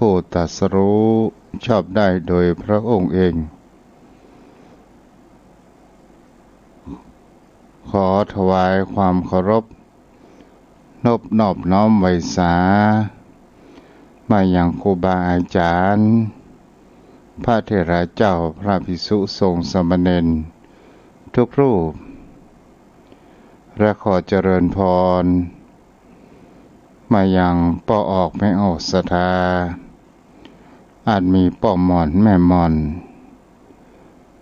ผู้ตรัสรู้ชอบได้โดยพระองค์เองขอถวายความเคารพนอบน้อมไว้สามาอย่างครูบาอาจารย์พระเถระเจ้าพระภิกษุสงฆ์สามเณรทุกรูปและขอเจริญพรมาอย่างป่อออกไม่ออกศรัทธาอาจมีป่อหมอนแม่หมอน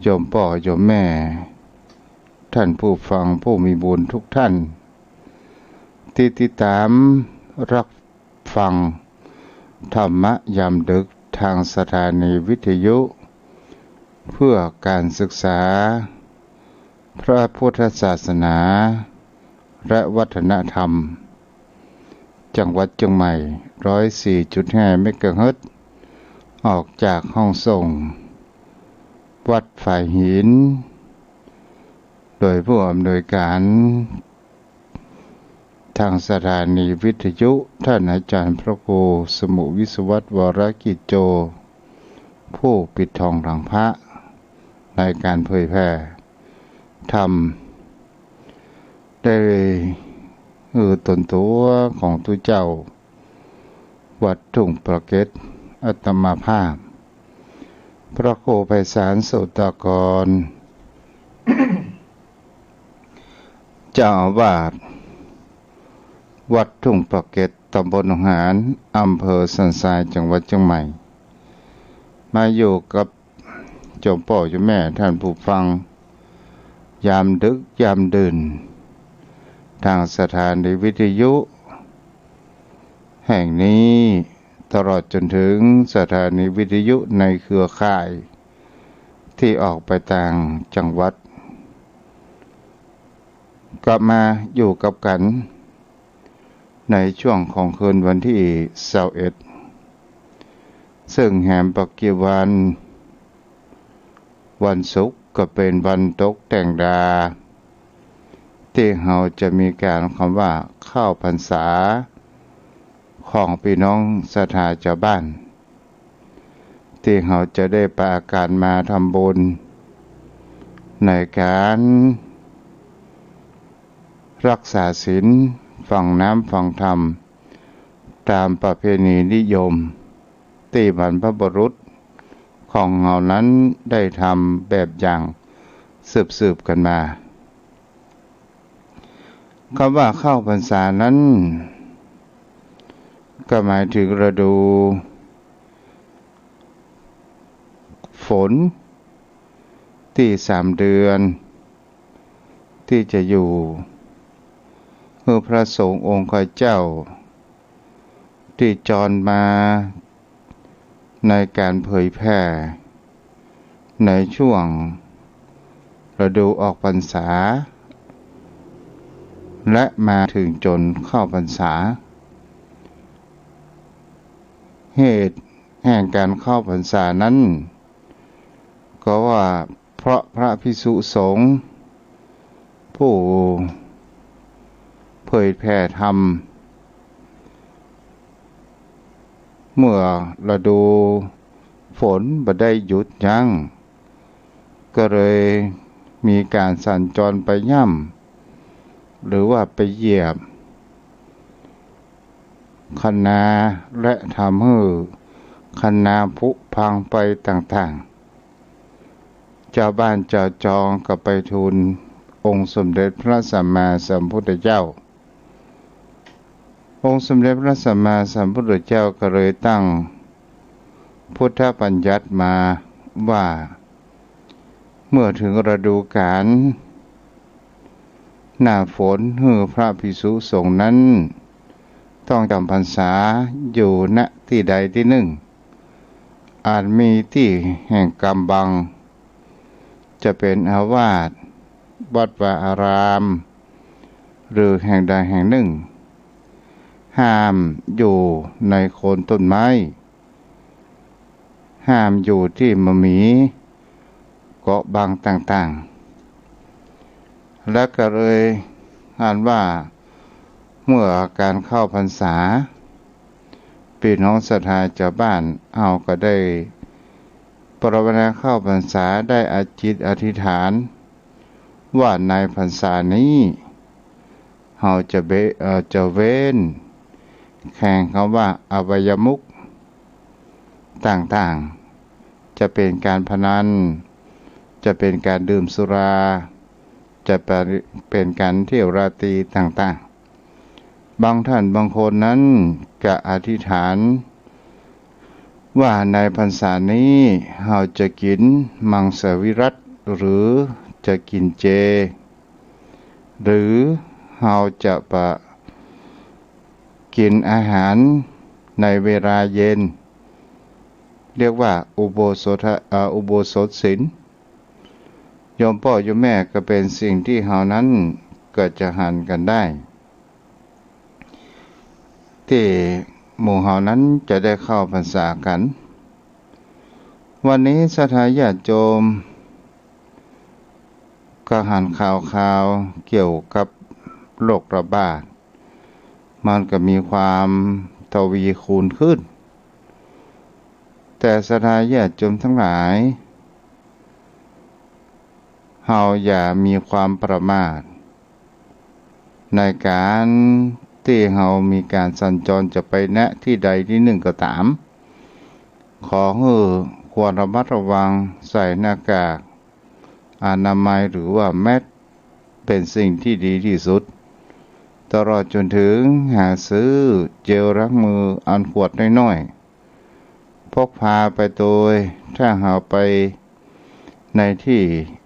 โยมป่อโยมแม่ท่านผู้ฟังผู้มีบุญทุกท่านที่ติดตามรับฟังธรรมะยามดึกทางสถานีวิทยุเพื่อการศึกษาพระพุทธศาสนาและวัฒนธรรมจังหวัดเชียงใหม่ 104.5 เมกะเฮิรตซ์ออกจากห้องส่งวัดฝ่ายหินโดยผู้อำนวยการทางสถานีวิทยุท่านอาจารย์พระครูสมุวิศวัตรวรกิจโจผู้ปิดทองหลังพระในการเผยแพร่ธรรมได้ตนตัวของทุเจ้าวัดทุ่งประเกตอัตมาภาพพระครูไพศาลโสตกร เจ้าอาวาสวัดทุ่งประเกตตำบลหนองหานอำเภอสันทรายจังหวัดเชียงใหม่มาอยู่กับโยมพ่อโยมแม่ท่านผู้ฟังยามดึกยามดื่นทางสถานีวิทยุแห่งนี้ตลอดจนถึงสถานีวิทยุในเครือข่ายที่ออกไปต่างจังหวัดกลับมาอยู่กับกันในช่วงของคืนวันที่21ซึ่งแหมปักกิวันศุกร์ก็เป็นวันตกแต่งดาที่เราจะมีการคำว่าเข้าพรรษาของพี่น้องศรัทธาชาวบ้านที่เราจะได้ประกาศมาทำบุญในการรักษาศีลฟังน้ำฟังธรรมตามประเพณีนิยมที่บรรพบุรุษของเรานั้นได้ทำแบบอย่างสืบกันมาคำว่าเข้าพรรษานั้นก็หมายถึงฤดูฝนที่3 เดือนที่จะอยู่เมื่อพระสงฆ์องค์ข้าเจ้าที่จรมาในการเผยแพร่ในช่วงฤดูออกพรรษาและมาถึงจนเข้าพรรษาเหตุแห่งการเข้าพรรษานั้นก็ว่าเพราะพระภิกษุสงฆ์ผู้เผยแผ่ธรรมเมื่อฤดูฝนบ่ได้หยุดยั้งก็เลยมีการสัญจรไปย่ำหรือว่าไปเหยียบคณาและทำให้คณาผุพังไปต่างๆเจ้าบ้านเจ้าจองก็ไปทูลองค์สมเด็จพระสัมมาสัมพุทธเจ้าองค์สมเด็จพระสัมมาสัมพุทธเจ้าก็เลยตั้งพุทธบัญญัติมาว่าเมื่อถึงฤดูกาลหน้าฝนให้พระภิกษุสงฆ์นั้นต้องจำพรรษาอยู่ณที่ใดที่หนึ่งอาจมีที่แห่งกำบังจะเป็นอาวาสวัดวาอารามหรือแห่งใดแห่งหนึ่งห้ามอยู่ในโคนต้นไม้ห้ามอยู่ที่มะหมีเกาะบางต่างๆและก็เลยอ่านว่าเมื่อการเข้าพรรษา พี่น้องศรัทธาชาวบ้านเอาก็ได้ปรารถนาเข้าพรรษาได้อาจิตอธิษฐานว่าในพรรษานี้เราจะเว้นแข่งคำว่าอบายมุขต่างๆจะเป็นการพนันจะเป็นการดื่มสุราจะเป็นการเที่ยวราตรีต่างๆบางท่านบางคนนั้นก็อธิษฐานว่าในพรรษานี้เราจะกินมังสวิรัติหรือจะกินเจหรือเราจะกินอาหารในเวลาเย็นเรียกว่าอุโบสถศีลโยมพ่อโยมแม่ก็เป็นสิ่งที่เรานั้นก็จะหันกันได้ที่หมู่เฮานั้นจะได้เข้าพรรษากันวันนี้ศรัทธาญาติโยมก็หันข่าวเกี่ยวกับโรคระบาดมันก็มีความทวีคูณขึ้นแต่ศรัทธาญาติโยมทั้งหลายเฮาอย่ามีความประมาทในการที่เฮามีการสัญจรจะไปณที่ใดที่หนึ่งก็ตามขอให้ควรระมัดระวังใส่หน้ากากอนามัยหรือว่าแมสเป็นสิ่งที่ดีที่สุดตลอดจนถึงหาซื้อเจลล้างมืออันขวดน้อยๆพกพาไปโดยถ้าเฮาไปในที่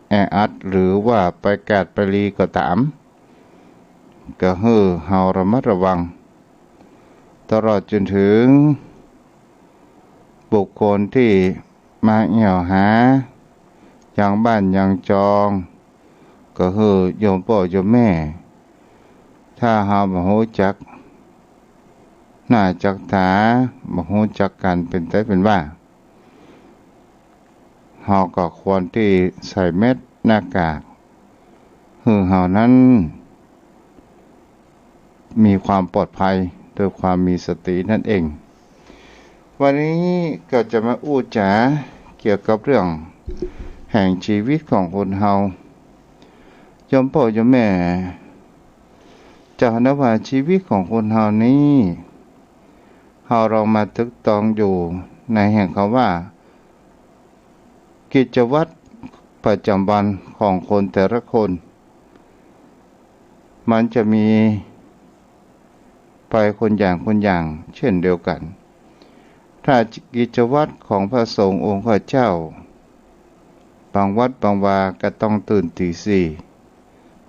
แออัดหรือว่าไปกาดไปรีก็ตามก็ให้เฮาระมัดระวังตลอดจนถึงบุคคลที่มาเอี่ยวหาอย่างบ้านอย่างจองก็คือโยมพ่อโยมแม่ถ้าเฮาบ่รู้จักหน้าจักตาบ่รู้จักกันเป็นไตเป็นว่าเฮาก็ควรที่ใส่แมสหน้ากากคือเฮานั้นมีความปลอดภัยโดยความมีสตินั่นเองวันนี้ก็จะมาอู้จ๋าเกี่ยวกับเรื่องแห่งชีวิตของคนเฮาโยมพ่อโยมแม่จะนับว่าชีวิตของคนเฮานี้เฮาเรามาตึกตองอยู่ในแห่งคำว่ากิจวัตรประจำวันของคนแต่ละคนมันจะมีไปคนอย่างเช่นเดียวกันถ้ากิจวัตรของพระสงฆ์องค์พระเจ้าบางวัดบางวาก็ต้องตื่นตีสี่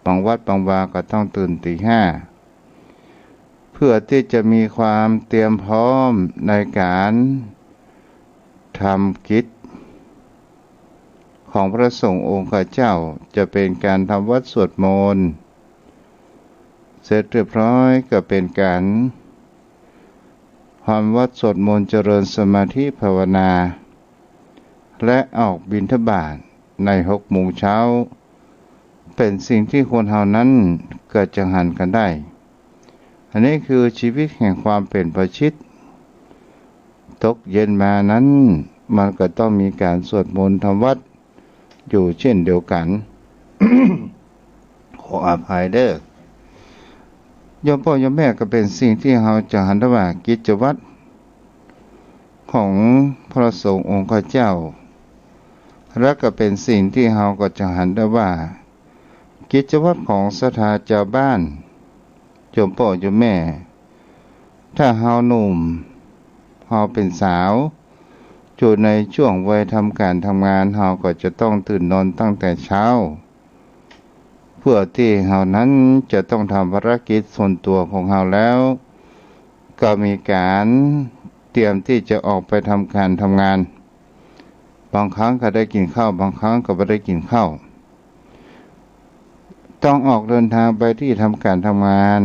บางวัดบางวาก็ต้องตื่นตีห้าเพื่อที่จะมีความเตรียมพร้อมในการทำกิจของพระสงฆ์องค์ข้าเจ้าจะเป็นการทำวัดสวดมนต์เสร็จเรียบร้อยก็เป็นการทำวัดสวดมนต์เจริญสมาธิภาวนาและออกบิณฑบาตใน6 โมงเช้าเป็นสิ่งที่คนเฮานั้นเกิดจังหันกันได้อันนี้คือชีวิตแห่งความเป็นประชิตตกเย็นมานั้นมันก็ต้องมีการสวดมนต์ทำวัดอยู่เช่นเดียวกัน ขออภัยเด้อโยมพ่อโยมแม่ก็เป็นสิ่งที่เราจะหันว่ากิจวัตรของพระสงฆ์องค์ข้าเจ้าและก็เป็นสิ่งที่เราก็จะหันได้ว่ากิจวัตรของศรัทธาชาวบ้านโยมพ่อโยมแม่ถ้าเราหนุ่มเราเป็นสาวอยู่ในช่วงวัยทำการทำงานเราก็จะต้องตื่นนอนตั้งแต่เช้าเพื่อที่เรานั้นจะต้องทำภารกิจส่วนตัวของเราแล้วก็มีการเตรียมที่จะออกไปทำการทำงานบางครั้งก็ได้กินข้าวบางครั้งก็ไม่ได้กินข้าวต้องออกเดินทางไปที่ทำการทำงาน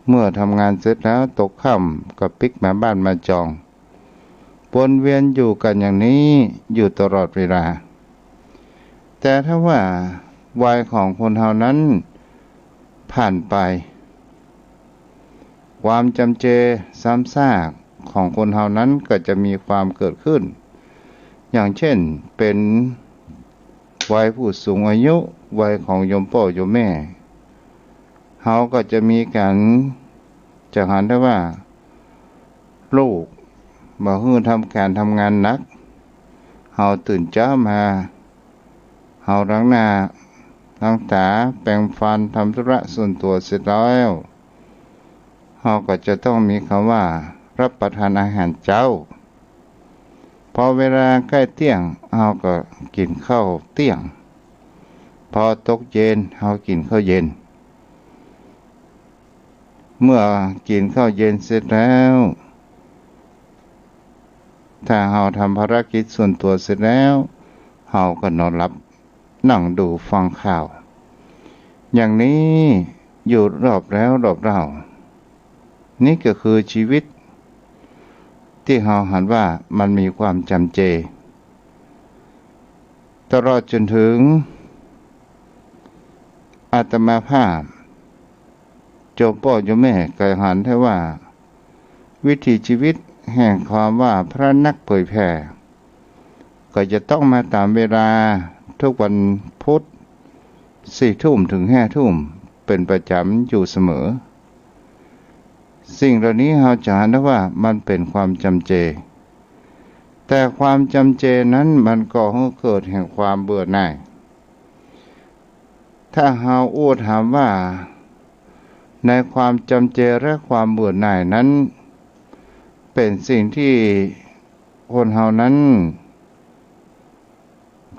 เมื่อทำงานเสร็จแล้วตกค่ำก็ปิกมาบ้านมาจองวนเวียนอยู่กันอย่างนี้อยู่ตลอดเวลาแต่ถ้าว่าวัยของคนเฮานั้นผ่านไปความจำเจซ้ำซาก ของคนเฮานั้นก็จะมีความเกิดขึ้นอย่างเช่นเป็นวัยผู้สูงอายุวัยของโยมพ่อโยมแม่เฮาก็จะมีการจะหันได้ว่าลูกบ่ฮื้อทำการทำงานหนักเฮาตื่นเช้ามาเฮาล้างหน้าล้างตาแปรงฟันทำธุระส่วนตัวเสร็จแล้วเฮาก็จะต้องมีคำว่ารับประทานอาหารเช้าพอเวลาใกล้เที่ยงเฮาก็กินข้าวเที่ยงพอตกเย็นเฮากินข้าวเย็นเมื่อกินข้าวเย็นเสร็จแล้วถ้าเฮาทำภารกิจส่วนตัวเสร็จแล้วเฮาก็นอนหลับนั่งดูฟังข่าวอย่างนี้อยู่รอบแล้วรอบเล่านี่ก็คือชีวิตที่เฮาหันว่ามันมีความจำเจตลอดจนถึงอาตมาภาพโยมพ่อโยมแม่ก็หันได้ว่าวิถีชีวิตแห่งความว่าพระนักเผยแผ่ก็จะต้องมาตามเวลาทุกวันพุธ4 ทุ่มถึง5 ทุ่มเป็นประจำอยู่เสมอสิ่งเหล่านี้เราจะเห็นได้ว่ามันเป็นความจำเจแต่ความจำเจนั้นมันก็เกิดแห่งความเบื่อหน่ายถ้าเราอู้ถามว่าในความจำเจและความเบื่อหน่ายนั้นเป็นสิ่งที่คนเฮานั้น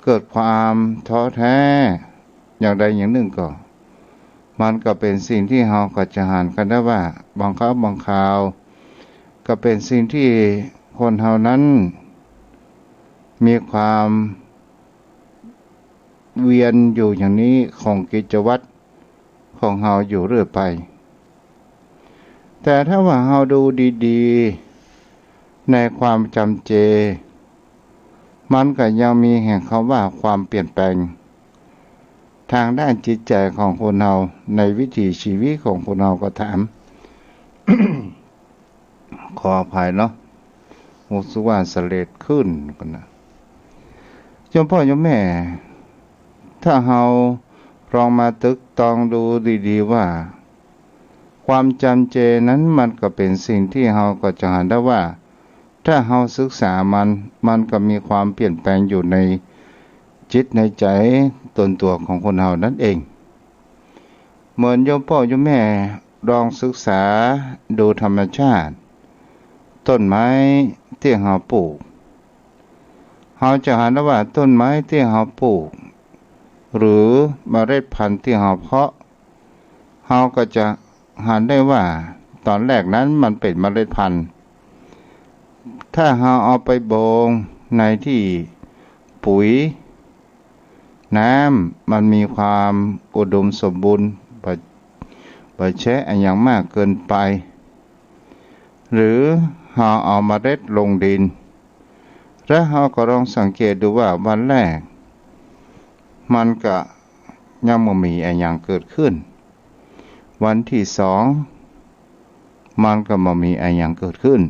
เกิดความท้อแท้อย่างใดอย่างหนึ่งก็มันก็เป็นสิ่งที่เฮาก็จะหันกันได้ว่าบางครั้งบางคราวก็เป็นสิ่งที่คนเฮานั้นมีความเวียนอยู่อย่างนี้ของกิจวัตรของเฮาอยู่เรื่อยไปแต่ถ้าว่าเฮาดูดีๆในความจำเจมันก็ยังมีแห่งคำว่าความเปลี่ยนแปลงทางด้านจิตใจของคนเราในวิถีชีวิตของคนเราก็ถาม ขออภัยเนาะรู้สึกว่าเสลดขึ้นกันนะโยมพ่อโยมแม่ถ้าเราลองมาตึกตองดูดีๆว่าความจำเจนั้นมันก็เป็นสิ่งที่เราก็จะเห็นได้ว่าถ้าเราศึกษามันก็มีความเปลี่ยนแปลงอยู่ในจิตในใจตนตัวของคนเรานั่นเองเหมือนโยมพ่อโยมแม่ลองศึกษาดูธรรมชาติต้นไม้ที่เราปลูกเราจะเห็นได้ว่าต้นไม้ที่เราปลูกหรือเมล็ดพันธุ์ที่เราเพาะเราก็จะเห็นได้ว่าตอนแรกนั้นมันเป็นเมล็ดพันธุ์ถ้าเราเอาไปโบงในที่ปุ๋ยน้ำมันมีความอุดมสมบูรณ์บ่แช่อย่างมากเกินไปหรือเราเอาเมล็ดลงดินแล้วเราก็ลองสังเกตดูว่าวันแรกมันก็ยังไม่มีอย่างเกิดขึ้นวันที่2มันก็ไม่มีอย่างเกิดขึ้น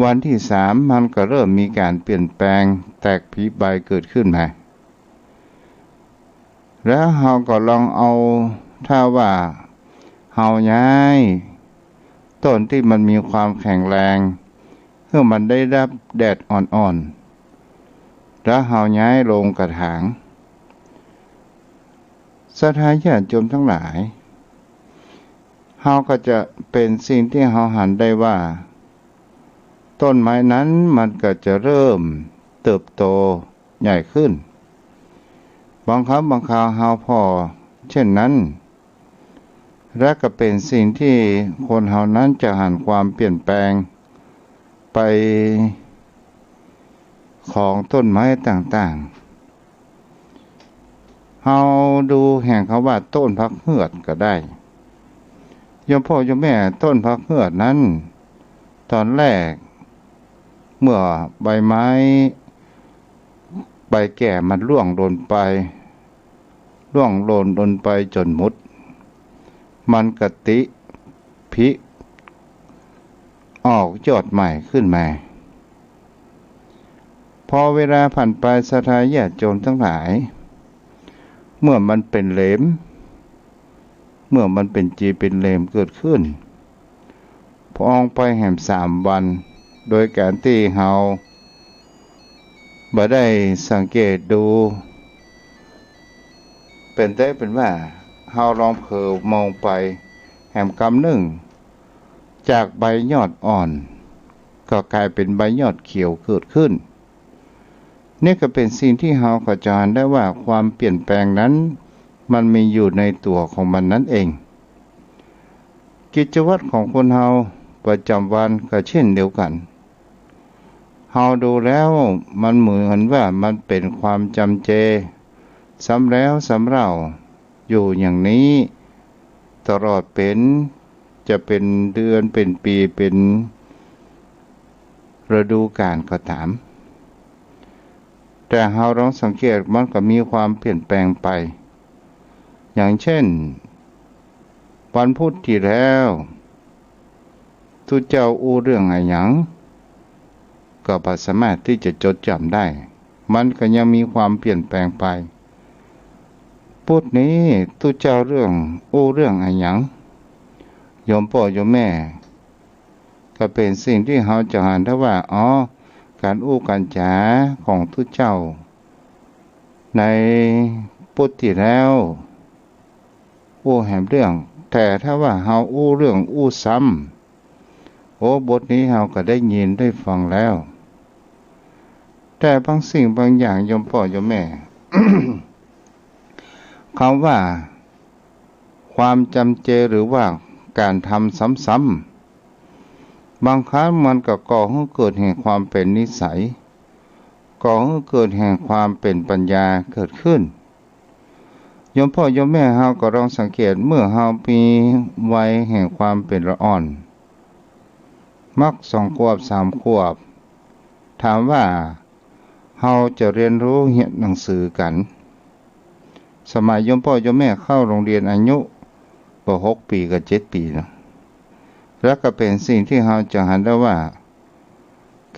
วันที่3มันก็เริ่มมีการเปลี่ยนแปลงแตกผลิใบเกิดขึ้นมาแล้วเราก็ลองเอาถ้าว่าเราย้ายต้นที่มันมีความแข็งแรงเพื่อมันได้รับแดดอ่อนๆแล้วเราย้ายลงกระถางศรัทธาญาติโยมทั้งหลายเราก็จะเป็นสิ่งที่เราหันได้ว่าต้นไม้นั้นมันก็จะเริ่มเติบโตใหญ่ขึ้นบางครั้งบางคราวเราพอเช่นนั้นและก็เป็นสิ่งที่คนเฮานั้นจะหันความเปลี่ยนแปลงไปของต้นไม้ต่างๆเฮาดูแห่งเขาว่าต้นพักเหือดก็ได้โยมพ่อโยมแม่ต้นพักเหือดนั้นตอนแรกเมื่อใบไม้ใบแก่มันร่วงหล่นไปจนหมดมันกติพิ ออกยอดใหม่ขึ้นมาพอเวลาผ่านไปศรัทธาญาติโยมทั้งหลายเมื่อมันเป็นเหลมเมื่อมันเป็นจีเป็นเหลมเกิดขึ้นพอออกไปแห่ม3 วันโดยการที่เฮาบ่ได้สังเกตดูเป็นได้เป็นว่าเฮาลองเผลอมองไปแห่มกำหนึ่งจากใบยอดอ่อนก็กลายเป็นใบยอดเขียวเกิดขึ้นนี่ก็เป็นสิ่งที่เฮาเข้าใจได้ว่าความเปลี่ยนแปลงนั้นมันมีอยู่ในตัวของมันนั่นเองกิจวัตรของคนเฮาประจำวันก็เช่นเดียวกันเฮาดูแล้วมันเหมือนว่ามันเป็นความจำเจซ้ำแล้วซ้ำเล่าอยู่อย่างนี้ตลอดเป็นจะเป็นเดือนเป็นปีเป็นฤดูกาลก็ตามแต่เราลองสังเกตมันก็มีความเปลี่ยนแปลงไปอย่างเช่นวันพุธที่แล้วทุกเจ้าอู้เรื่องอะไรหยังก็บ่สามารถที่จะจดจำได้มันก็ยังมีความเปลี่ยนแปลงไปพุธนี้ทุกเจ้าอู้เรื่องอะไรหยังโยมพ่อโยมแม่ก็เป็นสิ่งที่เราจะเห็นได้ว่าการอู้การจาของทุกเจ้าในพุทธที่แล้วอู้แห่งเรื่องแต่ถ้าว่าเราอู้เรื่องอู้ซ้ำบทนี้เราก็ได้ยินได้ฟังแล้วแต่บางสิ่งบางอย่างโยมพ่อโยมแม่ คำว่าความจำเจหรือว่าการทำซ้ำๆบางครั้งมันก็ก่อให้เกิดแห่งความเป็นนิสัยก่อให้เกิดแห่งความเป็นปัญญาเกิดขึ้นโยมพ่อโยมแม่เฮาก็ลองสังเกตเมื่อเฮามีวัยแห่งความเป็นละอ่อนมัก2 ขวบ 3 ขวบถามว่าเฮาจะเรียนรู้เรียนหนังสือกันสมัยโยมพ่อโยมแม่เข้าโรงเรียนอายุ6 ปีกับ7 ปีนะแล้วก็เป็นสิ่งที่เราจะเห็นได้ว่า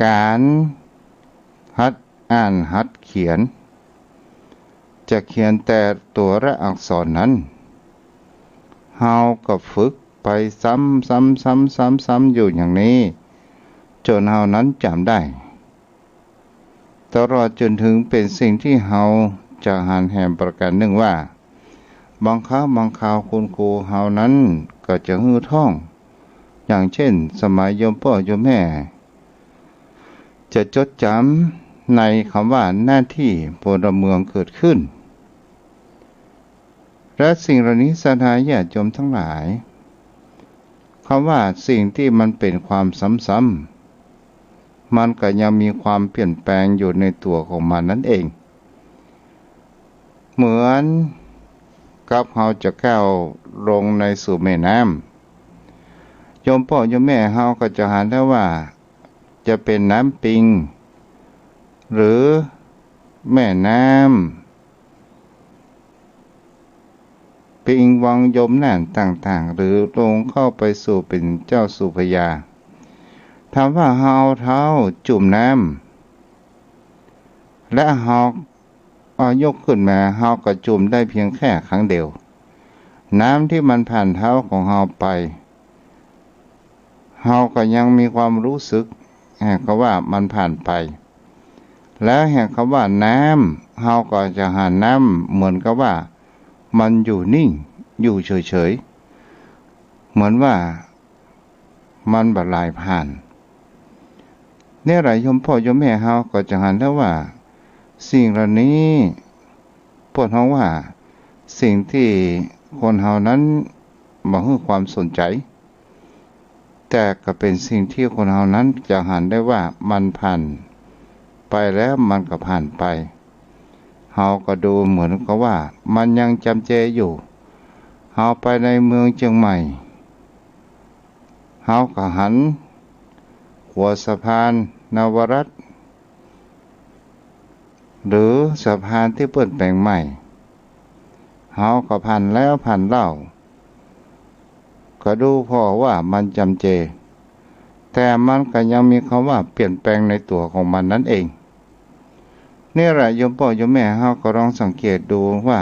การหัดอ่านหัดเขียนจะเขียนแต่ตัวและอักษรนั้นเฮาก็ฝึกไปซ้ำๆๆๆอยู่อย่างนี้จนเฮานั้นจำได้ตลอดจนถึงเป็นสิ่งที่เฮาจะหันแห่งประการหนึ่งว่าบางครั้งบางคราวคุณครูเฮานั้นก็จะฮือท่องอย่างเช่นสมัยโยมพ่อโยมแม่จะจดจำในคำว่าหน้าที่พลเมืองเกิดขึ้นและสิ่งเหล่านี้ศรัทธาญาติโยมทั้งหลายคำว่าสิ่งที่มันเป็นความซ้ำๆมันก็ยังมีความเปลี่ยนแปลงอยู่ในตัวของมันนั่นเองเหมือนกับเราจะก้าวลงในสู่แม่น้ำโยมพ่อโยมแม่เราก็จะเห็นได้ว่าจะเป็นน้ำปิงหรือแม่น้ำปิงวังยมน่านต่างๆหรือลงเข้าไปสู่เป็นเจ้าสุพยาถามว่าเฮาเท้าจุ่มน้ำและเฮายกขึ้นมาเฮาก็จุ่มได้เพียงแค่ครั้งเดียวน้ำที่มันผ่านเท้าของเฮาไปเฮาก็ยังมีความรู้สึกแห่งคำว่ามันผ่านไปแล้วแห่งคำว่าน้ำเฮาก็จะหาน้ำเหมือนกับว่ามันอยู่นิ่งอยู่เฉยๆเหมือนว่ามันบ่ไหลผ่านเนี่ยหลายโยมพ่อโยมแม่เฮาก็จะหันได้ว่าสิ่งเหล่านี้พวกเฮาว่าสิ่งที่คนเฮานั้นบ่ให้ความสนใจแต่ก็เป็นสิ่งที่คนเฮานั้นจะหันได้ว่ามันผ่านไปแล้วมันก็ผ่านไปเฮาก็ดูเหมือนกับว่ามันยังจำเจอยู่เฮาไปในเมืองเชียงใหม่เฮาก็หันหัวสะพานนวรัตน์หรือสะพานที่เปิดแปลงใหม่เฮาก็ผ่านแล้วผ่านเล่าก็ดูพอว่ามันจำเจ แต่มันก็ยังมีคำว่าเปลี่ยนแปลงในตัวของมันนั่นเองนี่แหละโยมพ่อโยมแม่เฮาก็ลองสังเกตดูว่า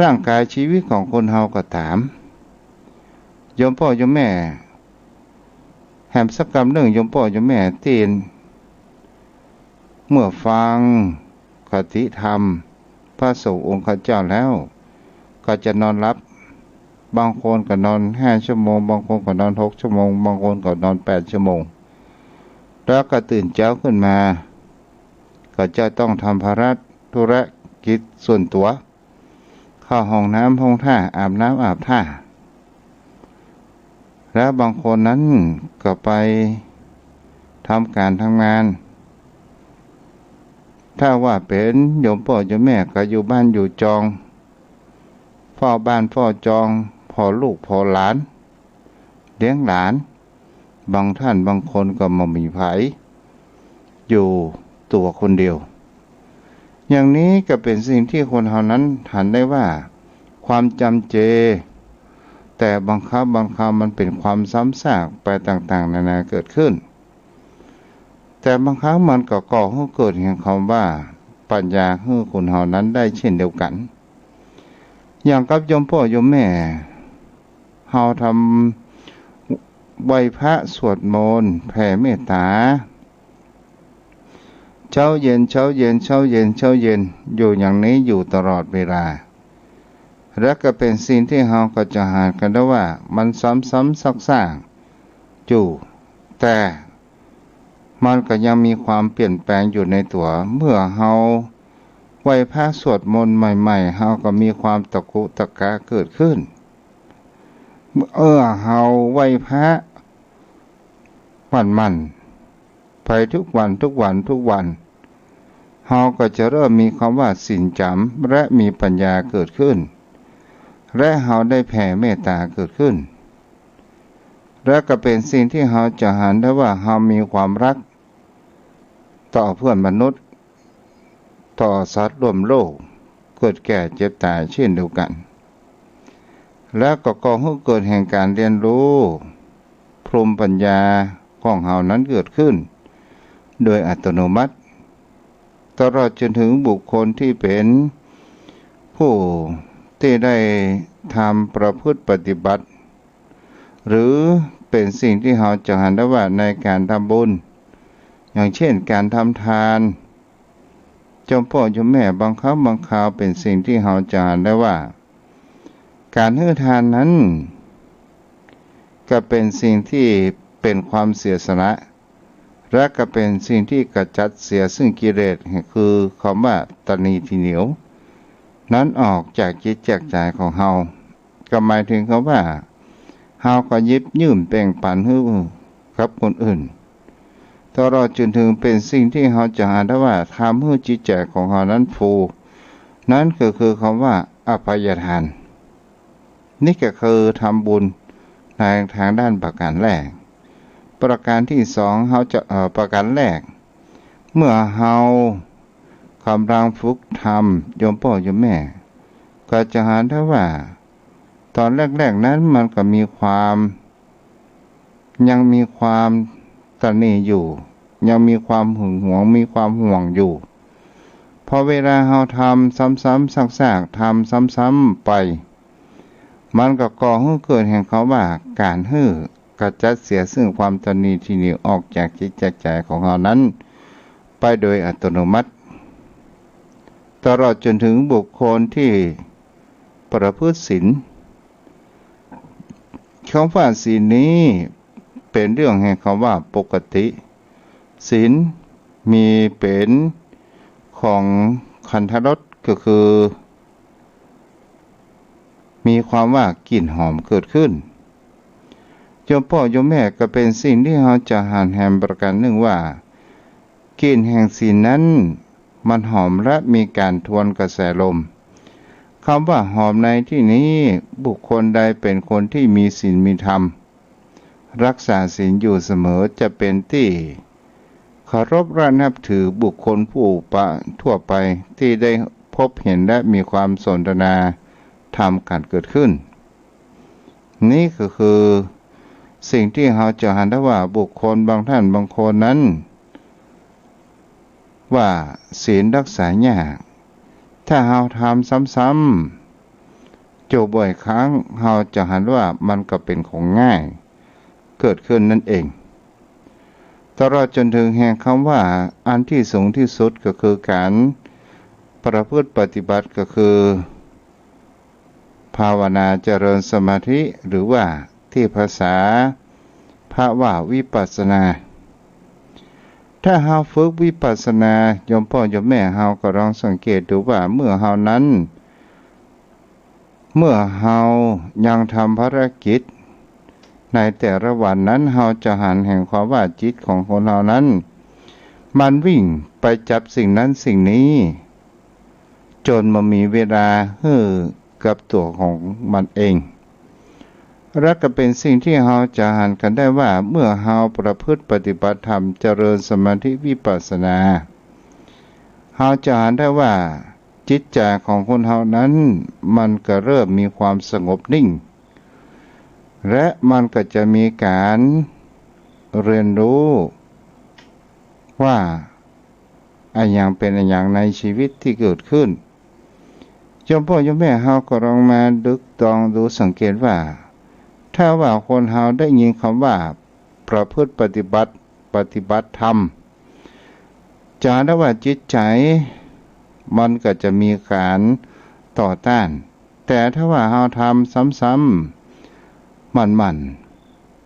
ร่างกายชีวิตของคนเฮาก็ตามโยมพ่อโยมแม่แหมสักกรรมหนึ่งโยมพ่อโยมแม่ตีนเมื่อฟังคติธรรมพระสงฆ์องค์ข้าเจ้าแล้วก็จะนอนหลับบางคนก็นอน5 ชั่วโมงบางคนก็นอน6 ชั่วโมงบางคนก็นอน8 ชั่วโมงแล้วก็ตื่นเช้าขึ้นมาก็จะต้องทำภาระธุรกิจส่วนตัวเข้าห้องน้ำห้องท่าอาบน้ำอาบท่าแล้วบางคนนั้นก็ไปทำการทำงานถ้าว่าเป็นโยมพ่อโยมแม่ก็อยู่บ้านอยู่จองเฝ้าบ้านเฝ้าจองพ่อลูกพ่อหลานเลี้ยงหลานบางท่านบางคนก็มามีไผอยู่ตัวคนเดียวอย่างนี้ก็เป็นสิ่งที่คนเหล่านั้นหันได้ว่าความจำเจแต่บางครั้งมันเป็นความซ้ำซากไปต่างๆนานาเกิดขึ้นแต่บางครั้งมันก็ก่อให้เกิดแห่งคำว่าปัญญาให้คนเหล่านั้นได้เช่นเดียวกันอย่างกับโยมพ่อโยมแม่เฮาทำไหว้พระสวดมนต์แผ่เมตตาเช้าเย็นอยู่อย่างนี้อยู่ตลอดเวลาและก็เป็นสิ่งที่เฮาก็จะหากันได้ว่ามันซ้ำๆซักๆอยู่แต่มันก็ยังมีความเปลี่ยนแปลงอยู่ในตัวเมื่อเฮาไหว้พระสวดมนต์ใหม่ๆเฮาก็มีความตะกุตะกะเกิดขึ้นเฮาไหว้พระมันไปทุกวันเฮาก็จะเริ่มมีคำว่าศีลจำและมีปัญญาเกิดขึ้นและเฮาได้แผ่เมตตาเกิดขึ้นและก็เป็นสิ่งที่เฮาจะหันได้ว่าเฮามีความรักต่อเพื่อนมนุษย์ต่อสัตว์ร่วมโลกเกิดแก่เจ็บตายเช่นเดียวกันและก็ก่อให้เกิดแห่งการเรียนรู้พรหมปัญญาของเฮานั้นเกิดขึ้นโดยอัตโนมัติตลอดจนถึงบุคคลที่เป็นผู้ที่ได้ทำประพฤติปฏิบัติหรือเป็นสิ่งที่เราจะหันได้ว่าในการทำบุญอย่างเช่นการทำทานเจ้าพ่อเจ้าแม่บางครั้งบางคราวเป็นสิ่งที่เราจะหันได้ว่าการให้ทานนั้นก็เป็นสิ่งที่เป็นความเสียสละและก็เป็นสิ่งที่กระจัดเสียซึ่งกิเลสคือคำว่าตณีที่เหนียวนั้นออกจากจิตจากใจของเฮาก็หมายถึงคำว่าเฮาก็ยิบยื่นแบ่งปันให้กับคนอื่นตลอดจนถึงเป็นสิ่งที่เฮาจะหาได้ว่าทำให้จิตใจของเฮานั้นฟูนั่นก็คือคำว่าอภัยทานนี่ก็คือทำบุญในทางด้านประการแรกประการที่สองเฮาจะประการแรกเมื่อเฮากำลังฝึกทำโยมพ่อโยมแม่ก็จะหาได้ว่าตอนแรกๆนั้นมันก็มีความยังมีความตณีอยู่ยังมีความหึงหวงมีความห่วงอยู่พอเวลาเฮาทำซ้ำๆซากๆทำซ้ำๆไปมันก็ก่อให้เกิดแห่งเขาว่าการกระจัดเสียซึ่งความตณีที่เหนียวออกจากจิตจากใจของเรานั้นไปโดยอัตโนมัติตลอดจนถึงบุคคลที่ประพฤติศีลคำว่าศีลนี้เป็นเรื่องแห่งคำว่าปกติศีลมีเป็นของขันธรสก็คือมีความว่ากลิ่นหอมเกิดขึ้นโยมพ่อโยมแม่ก็เป็นสิ่งที่เราจะหันแหมประการหนึ่งว่ากลิ่นแห่งศีลนั้นมันหอมและมีการทวนกระแสลมคำว่าหอมในที่นี้บุคคลใดเป็นคนที่มีศีลมีธรรมรักษาศีลอยู่เสมอจะเป็นที่เคารพและนับถือบุคคลผู้ทั่วไปที่ได้พบเห็นและมีความสนทนาธรรมกันเกิดขึ้นนี่ก็คือ สิ่งที่เราจะหันได้ว่าบุคคลบางท่านบางคนนั้นว่าศีลรักษายากถ้าเราทำซ้ำๆโจบ่อยครั้งเราจะหันว่ามันก็เป็นของง่ายเกิดขึ้นนั่นเองตลอดจนถึงแห่งคำว่าอันที่สูงที่สุดก็คือการประพฤติปฏิบัติก็คือภาวนาเจริญสมาธิหรือว่าที่ภาษาพระว่าวิปัสสนาถ้าเฮาฝึกวิปัสสนาโยมพ่อโยมแม่เฮาก็ลองสังเกตดูว่าเมื่อเฮายังทำภารกิจในแต่ละวันนั้นเฮาจะหันแห่งความว่าจิตของคนเฮานั้นมันวิ่งไปจับสิ่งนั้นสิ่งนี้จนมันมีเวลากับตัวของมันเองและก็เป็นสิ่งที่เราจะหันกันได้ว่าเมื่อเราประพฤติปฏิบัติธรรมเจริญสมาธิวิปัสสนาเราจะหันได้ว่าจิตใจของคนเรานั้นมันก็เริ่มมีความสงบนิ่งและมันก็จะมีการเรียนรู้ว่าอย่างเป็นอย่างในชีวิตที่เกิดขึ้นโยมพ่อโยมแม่เฮาก็ลองมาดึกตองดูสังเกตว่าถ้าว่าคนเฮาได้ยินคำว่าประพฤติปฏิบัติธรรมจะได้ว่าจิตใจมันก็จะมีการต่อต้านแต่ถ้าว่าเฮาทำซ้ำๆมัน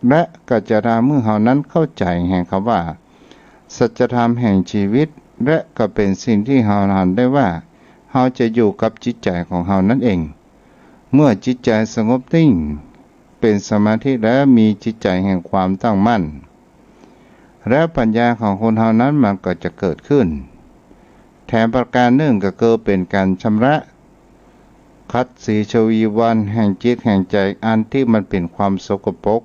และก็จะทำเมื่อเฮานั้นเข้าใจแห่งคำว่าสัจธรรมแห่งชีวิตและก็เป็นสิ่งที่เฮาหันได้ว่าเฮาจะอยู่กับจิตใจของเฮานั่นเองเมื่อจิตใจสงบนิ่งเป็นสมาธิและมีจิตใจแห่งความตั้งมั่นและปัญญาของคนเฮานั้นมันก็จะเกิดขึ้นแถมประการหนึ่งก็คือเป็นการชำระขัดสีชวีวันแห่งจิตแห่งใจอันที่มันเป็นความสกปรก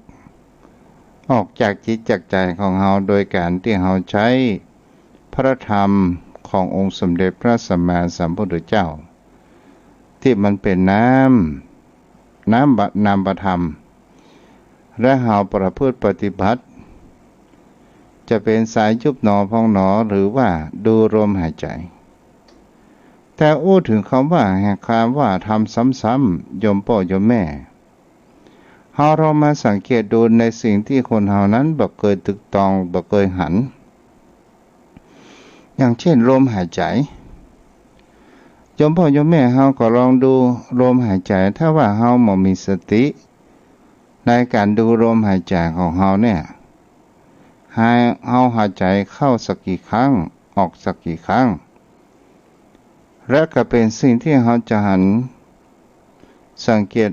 ออกจากจิตจากใจของเฮาโดยการที่เฮาใช้พระธรรมขององค์สมเด็จพระสัมมาสัมพุทธเจ้าที่มันเป็นน้ำธรรมและเฮาประพฤติปฏิบัติจะเป็นสายยุบหนอพองหนอหรือว่าดูลมหายใจแต่ถึงคำว่าแห่งคำว่าทำซ้ำๆโยมพ่อโยมแม่เฮาเรามาสังเกตดูในสิ่งที่คนเฮานั้นบ่เคยตึกตองบ่เคยหันอย่างเช่นลมหายใจโยมพ่อโยมแม่เฮาก็ลองดูลมหายใจถ้าว่าเฮาบ่มีสติในการดูลมหายใจของเฮาเนี่ยให้เฮาหายใจเข้าสักกี่ครั้งออกสักกี่ครั้งและก็เป็นสิ่งที่เฮาจะหันสังเกต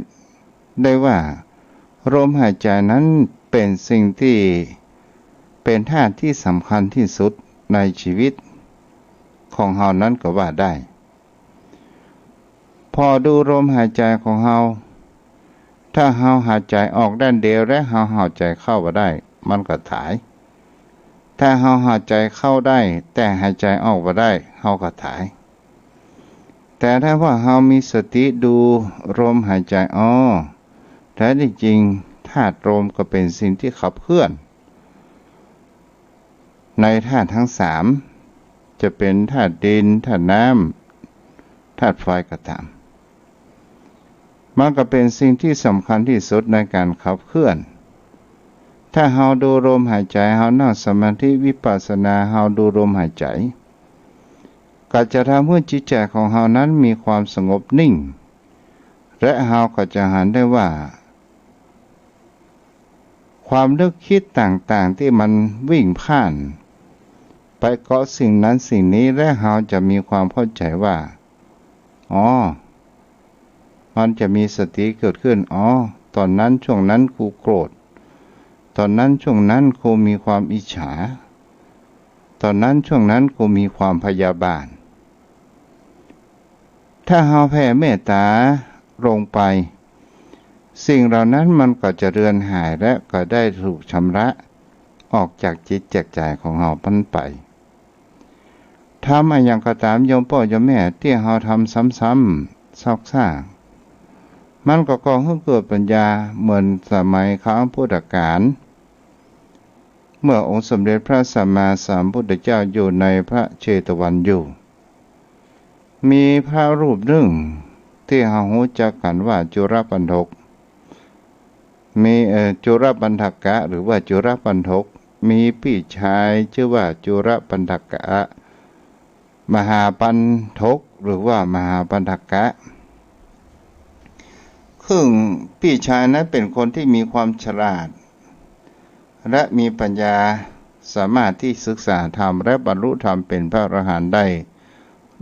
ได้ว่าลมหายใจนั้นเป็นสิ่งที่เป็นธาตุที่สำคัญที่สุดในชีวิตของเฮานั้นก็ว่าได้พอดูลมหายใจของเฮาถ้าเฮาหายใจออกด้านเดียวและเฮาหายใจเข้าบ่ได้มันก็ถ่ายถ้าเฮาหายใจเข้าได้แต่หายใจออกบ่ได้เฮาก็ถ่ายแต่ถ้าว่าเฮามีสติดูลมหายใจแท้จริงธาตุลมก็เป็นสิ่งที่ขับเคลื่อนในธาตุทั้งสามจะเป็นธาตุดินธาตุน้ำธาตุไฟก็ตามมันก็เป็นสิ่งที่สำคัญที่สุดในการขับเคลื่อนถ้าเฮาดูลมหายใจเฮานั่งสมาธิวิปัสสนาเฮาดูลมหายใจก็จะทำให้จิตใจของเฮานั้นมีความสงบนิ่งและเฮาก็จะหันได้ว่าความนึกคิดต่างๆที่มันวิ่งผ่านไปเกาะสิ่งนั้นสิ่งนี้และเฮาจะมีความเข้าใจว่ามันจะมีสติเกิดขึ้นตอนนั้นช่วงนั้นกูโกรธตอนนั้นช่วงนั้นกูมีความอิจฉาตอนนั้นช่วงนั้นกูมีความพยาบาทถ้าเฮาแผ่เมตตาลงไปสิ่งเหล่านั้นมันก็จะเรือนหายและก็ได้ถูกชำระออกจากจิตจากใจของเฮาพ้นไปทำอย่างก็ตามโยมพ่อโยมแม่ที่เฮาทำซ้ำๆซอกซ่า มันก็ก่อให้เกิดปัญญาเหมือนสมัยครั้งพุทธกาลเมื่อองค์สมเด็จพระสัมมาสัมพุทธเจ้าอยู่ในพระเชตวันอยู่มีพระรูปหนึ่งที่เรารู้จักกันว่าจุลปันถกมีจุลปันถกะหรือว่าจุลปันถกมีพี่ชายชื่อว่าจุลปันถกะมหาปันถกหรือว่ามหาปันถกะซึ่งพี่ชายนั้นเป็นคนที่มีความฉลาดและมีปัญญาสามารถที่ศึกษาธรรมและบรรลุธรรมเป็นพระอรหันต์ได้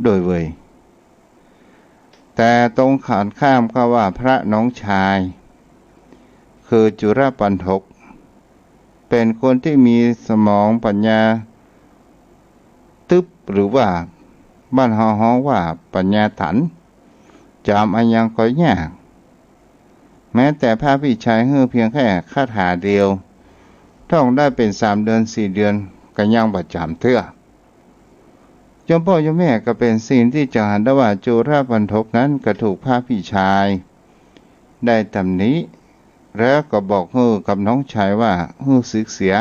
โดยเวยแต่ตรงข้ามก็ว่าพระน้องชายคือจุลปันถกเป็นคนที่มีสมองปัญญาตึ๊บหรือว่าบ้านฮ้องว่าปัญญาถันจำอันยังก็ยากแม้แต่พระพี่ชายเพียงแค่คาถาเดียวท่องได้เป็น3 เดือน 4 เดือนก็ยังบ่จำเทื่อจอมพ่อจอมแม่ก็เป็นสิ่งที่จะเห็นได้ว่าจุลปันถกนั้นก็ถูกพระพี่ชายได้ตำหนิแล้วก็บอกกับน้องชายว่าศึกเสีย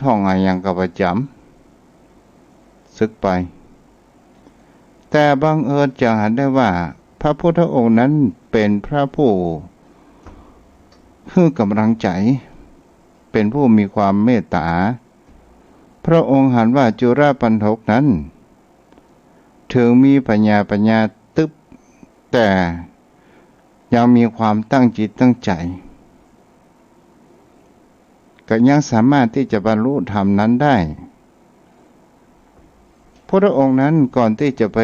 ท่องอะไรยังก็ประจำศึกไปแต่บังเอิญจะเห็นได้ว่าพระพุทธองค์นั้นเป็นพระผู้ให้กำลังใจเป็นผู้มีความเมตตาพระองค์เห็นว่าจุลปันถกนั้นถึงมีปัญญาตึ๊บแต่ยังมีความตั้งจิตตั้งใจก็ยังสามารถที่จะบรรลุธรรมนั้นได้พระองค์นั้นก่อนที่จะไป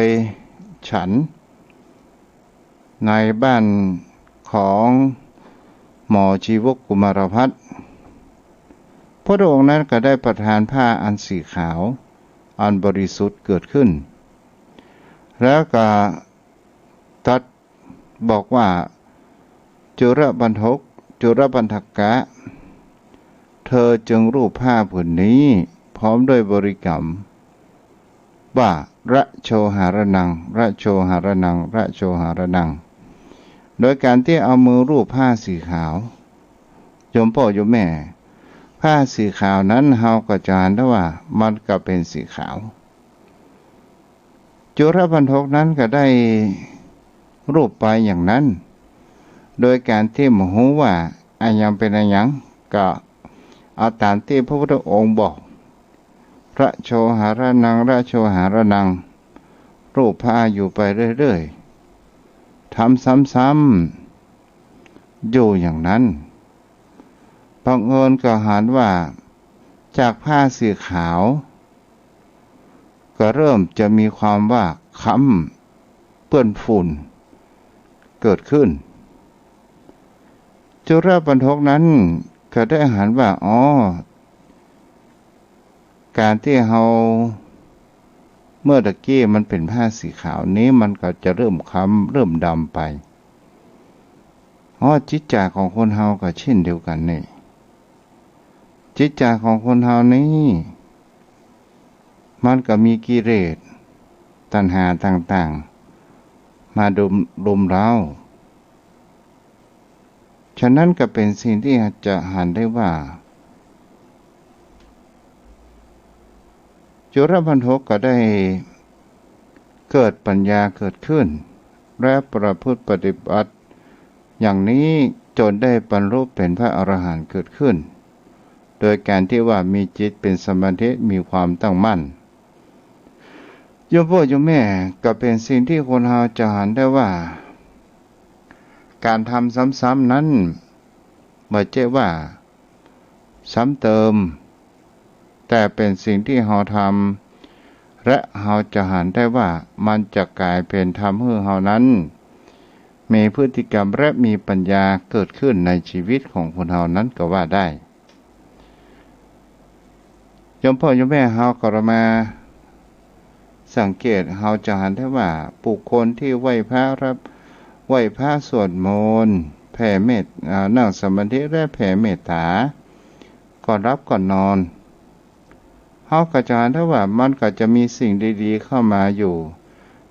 ฉันในบ้านของหมอชีวกกุมารพัฒน์พระองค์นั้นก็ได้ประทานผ้าอันสีขาวอันบริสุทธิ์เกิดขึ้นแล้วก็ตรัสบอกว่าจุลปันถกจุลปันถกะเธอจึงรูปผ้าผืนนี้พร้อมด้วยบริกรรมว่าระโชหารนังระโชหารนังระโชหารนังโดยการที่เอามือรูปผ้าสีขาวโยมพ่อโยมแม่ผ้าสีขาวนั้นเฮาก็จะเห็นได้ว่ามันก็เป็นสีขาวจุลปันถกนั้นก็ได้รูปไปอย่างนั้นโดยการที่มหูว่าอันยังเป็นอันยังก็เอาตามที่พระพุทธองค์บอกพระโชหารนังระโชหารนังรูปผ้าอยู่ไปเรื่อยๆทำซ้ำๆอยู่อย่างนั้นบังเอิญก็เห็นว่าจากผ้าสีขาวก็เริ่มจะมีความว่าค้ำเปื้อนฝุ่นเกิดขึ้นจุลปันถกนั้นก็ได้เห็นว่าการที่เราเมื่อตะกี้มันเป็นผ้าสีขาวนี้มันก็จะเริ่มค้ำเริ่มดำไปจิตใจของคนเราก็เช่นเดียวกันนี่จิตใจของคนเรานี้มันก็มีกิเลสตัณหาต่างๆมารุมเร้าฉะนั้นก็เป็นสิ่งที่จะเห็นได้ว่าจุลปันถกก็ได้เกิดปัญญาเกิดขึ้นและประพฤติปฏิบัติอย่างนี้จนได้บรรลุเป็นพระอรหันต์เกิดขึ้นโดยการที่ว่ามีจิตเป็นสมาธิมีความตั้งมั่นโยมพ่อโยมแม่ก็เป็นสิ่งที่คนเราจะเห็นได้ว่าการทำซ้ำๆนั้นไม่ใช่ว่าซ้ำเติมแต่เป็นสิ่งที่เราทำและเราจะเห็นได้ว่ามันจะกลายเป็นทำให้เรานั้นมีพฤติกรรมและมีปัญญาเกิดขึ้นในชีวิตของคนเรานั้นก็ว่าได้โยมพ่อโยมแม่เราก็มาสังเกตเราจะเห็นได้ว่าบุคคลที่ไหว้พระสวดมนต์แผ่เมตตานั่งสมาธิและแผ่เมตตาก่อนรับก่อนนอนเฮา าก็จะถ้าว่ามันก็จะมีสิ่งดีๆเข้ามาอยู่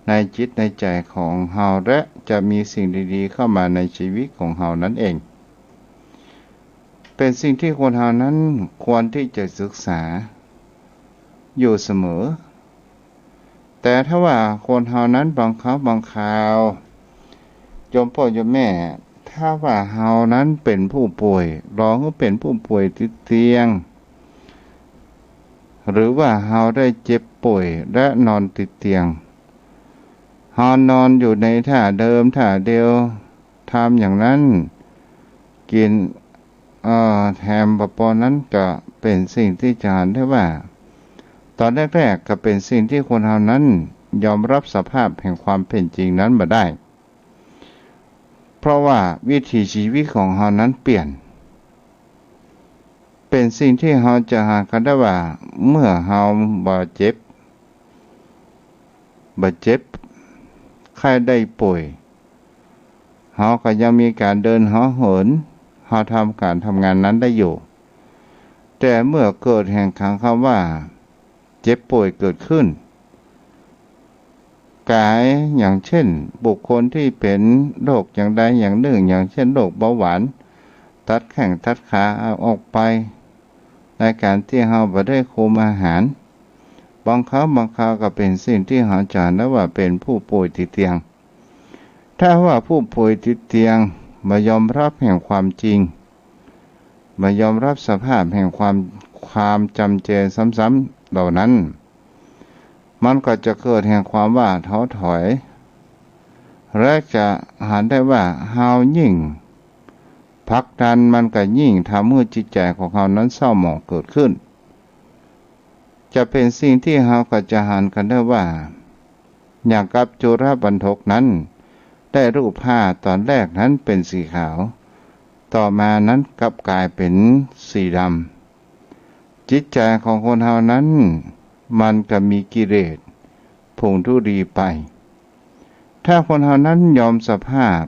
ในจิตในใจของเฮาและจะมีสิ่งดีๆเข้ามาในชีวิตของเฮานั่นเองเป็นสิ่งที่คนเฮานั้นควรที่จะศึกษาอยู่เสมอแต่ถ้าว่าคนเฮานั้นบางครั้งบางคราวโยมพ่อโยมแม่ถ้าว่าเฮานั้นเป็นผู้ป่วยรองก็เป็นผู้ป่วยติดเตียงหรือว่าเฮาได้เจ็บป่วยและนอนติดเตียงเฮานอนอยู่ในท่าเดิมท่าเดียวทำอย่างนั้นกินแถมปอนั้นก็เป็นสิ่งที่จะเห็นได้ว่าตอนแรกๆก็เป็นสิ่งที่คนเฮานั้นยอมรับสภาพแห่งความเป็นจริงนั้นมาได้เพราะว่าวิถีชีวิตของเฮานั้นเปลี่ยนเป็นสิ่งที่เฮาจะหากันได้ว่าเมื่อเฮาบาดเจ็บใครได้ป่วยเฮาก็ยังมีการเดินเหินเฮาทำการทำงานนั้นได้อยู่แต่เมื่อเกิดแห่งขังคำว่าเจ็บป่วยเกิดขึ้นกายอย่างเช่นบุคคลที่เป็นโรคอย่างใดอย่างหนึ่งอย่างเช่นโรคเบาหวานตัดแข้งตัดขาเอาออกไปในการที่เฮาบ่ได้คุมอาหารบางครั้งบางคราวก็เป็นสิ่งที่เฮาจะเห็นได้ว่าเป็นผู้ป่วยติดเตียงถ้าว่าผู้ป่วยติดเตียงไม่ยอมรับแห่งความจริงไม่ยอมรับสภาพแห่งความจำเจซ้ำๆเหล่านั้นมันก็จะเกิดแห่งความว่าท้อถอยและจะเห็นได้ว่าเฮายิ่งผลักดันมันก็ยิ่งทำให้จิตใจของเฮานั้นเศร้าหมองเกิดขึ้นจะเป็นสิ่งที่เฮาก็จะเห็นกันได้ว่าอย่างกับจุลบรรทกนั้นได้รูปผ้าตอนแรกนั้นเป็นสีขาวต่อมานั้นกลับกลายเป็นสีดำจิตใจของคนเฮานั้นมันก็มีกิเลสผงทุรีไปถ้าคนเฮานั้นยอมสภาพ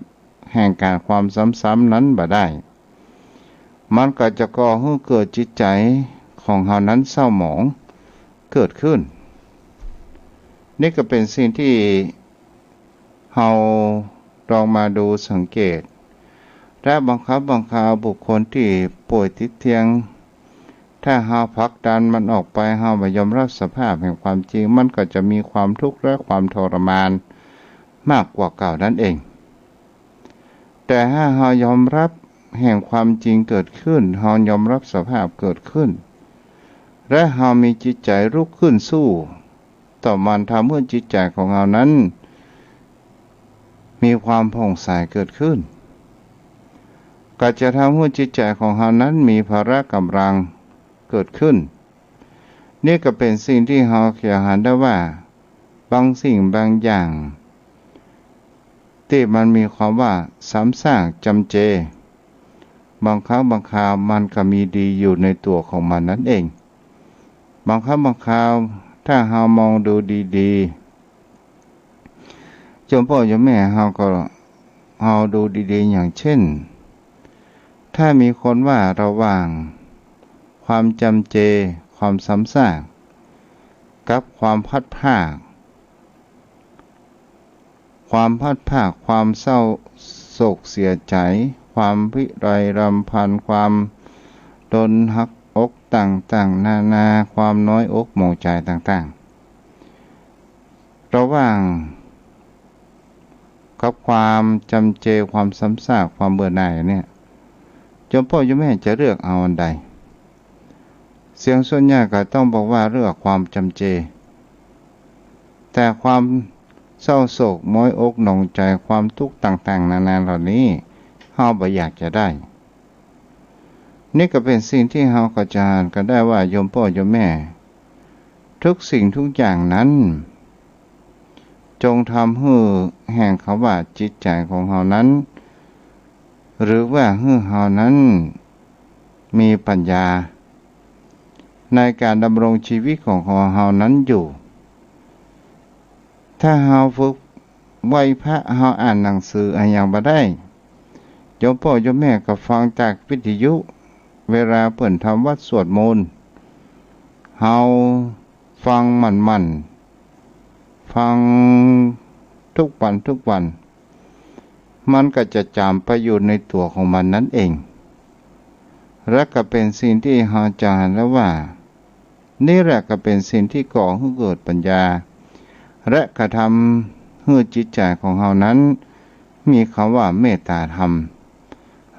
แห่งการความซ้ำๆนั้นบ่ได้มันก็จะก่อให้เกิดจิตใจของเฮานั้นเศร้าหมองเกิดขึ้นนี่ก็เป็นสิ่งที่เฮาลองมาดูสังเกตและบางครั้งบางคราวบุคคลที่ป่วยติดเตียงถ้าเฮาผลักดันมันออกไปเฮาไม่ยอมรับสภาพแห่งความจริงมันก็จะมีความทุกข์และความทรมานมากกว่าเก่านั่นเองแต่ถ้าเฮายอมรับแห่งความจริงเกิดขึ้นเฮายอมรับสภาพเกิดขึ้นและเฮามีจิตใจลุกขึ้นสู้ต่อมันทำให้จิตใจของเฮานั้นมีความผ่องใสเกิดขึ้นก็จะทำให้จิตใจของเฮานั้นมีพละกำลังเกิดขึ้นนี่ก็เป็นสิ่งที่เฮาเขียนหันได้ว่าบางสิ่งบางอย่างที่มันมีความว่าซ้ำซากจำเจบางครั้งบางคราวมันก็มีดีอยู่ในตัวของมันนั่นเองบางครั้งบางคราวถ้าเฮามองดูดีๆโยมพ่อโยมแม่เฮาดูดีๆอย่างเช่นถ้ามีคนว่าระหว่างความจำเจความซ้ำซากกับความพัดพรากความเศร้าโศกเสียใจความพิไรรำพันความดนหักอกต่างๆนานาความน้อยอกหมองใจต่างๆระหว่างกับความจำเจความซ้ำซากความเบื่อหน่ายเนี่ยโยมพ่อโยมแม่จะเลือกเอาอันใดเสียงส่วนใหญ่ก็ต้องบอกว่าเลือกความจำเจแต่ความเศร้าโศกม้อยอกหนองใจความทุกข์ต่างๆนานาเหล่านี้เฮาบ่อยากจะได้นี่ก็เป็นสิ่งที่เฮาก็จะอ่านกันได้ว่าโยมพ่อโยมแม่ทุกสิ่งทุกอย่างนั้นจงทำให้แห่งคำว่าจิตใจของเฮานั้นหรือว่าให้เฮานั้นมีปัญญาในการดำรงชีวิตของเฮานั้นอยู่ถ้าเฮาฝึกไหว้พระเฮาอ่านหนังสืออะไรอย่างบ่ได้โยมพ่อโยมแม่ก็ฟังจากวิทยุเวลาเปิ่นทำวัดสวดมนต์เ เฮาฟังมันฟังทุกวันมันก็จะจำไปอยู่ในตัวของมันนั่นเองและก็เป็นสิ่งที่เฮาจะเห็นแล้วว่านี่แหละก็เป็นสิ่งที่ก่อให้เกิดปัญญาและกระทำให้จิตใจของเฮานั้นมีคำว่าเมตตาธรรม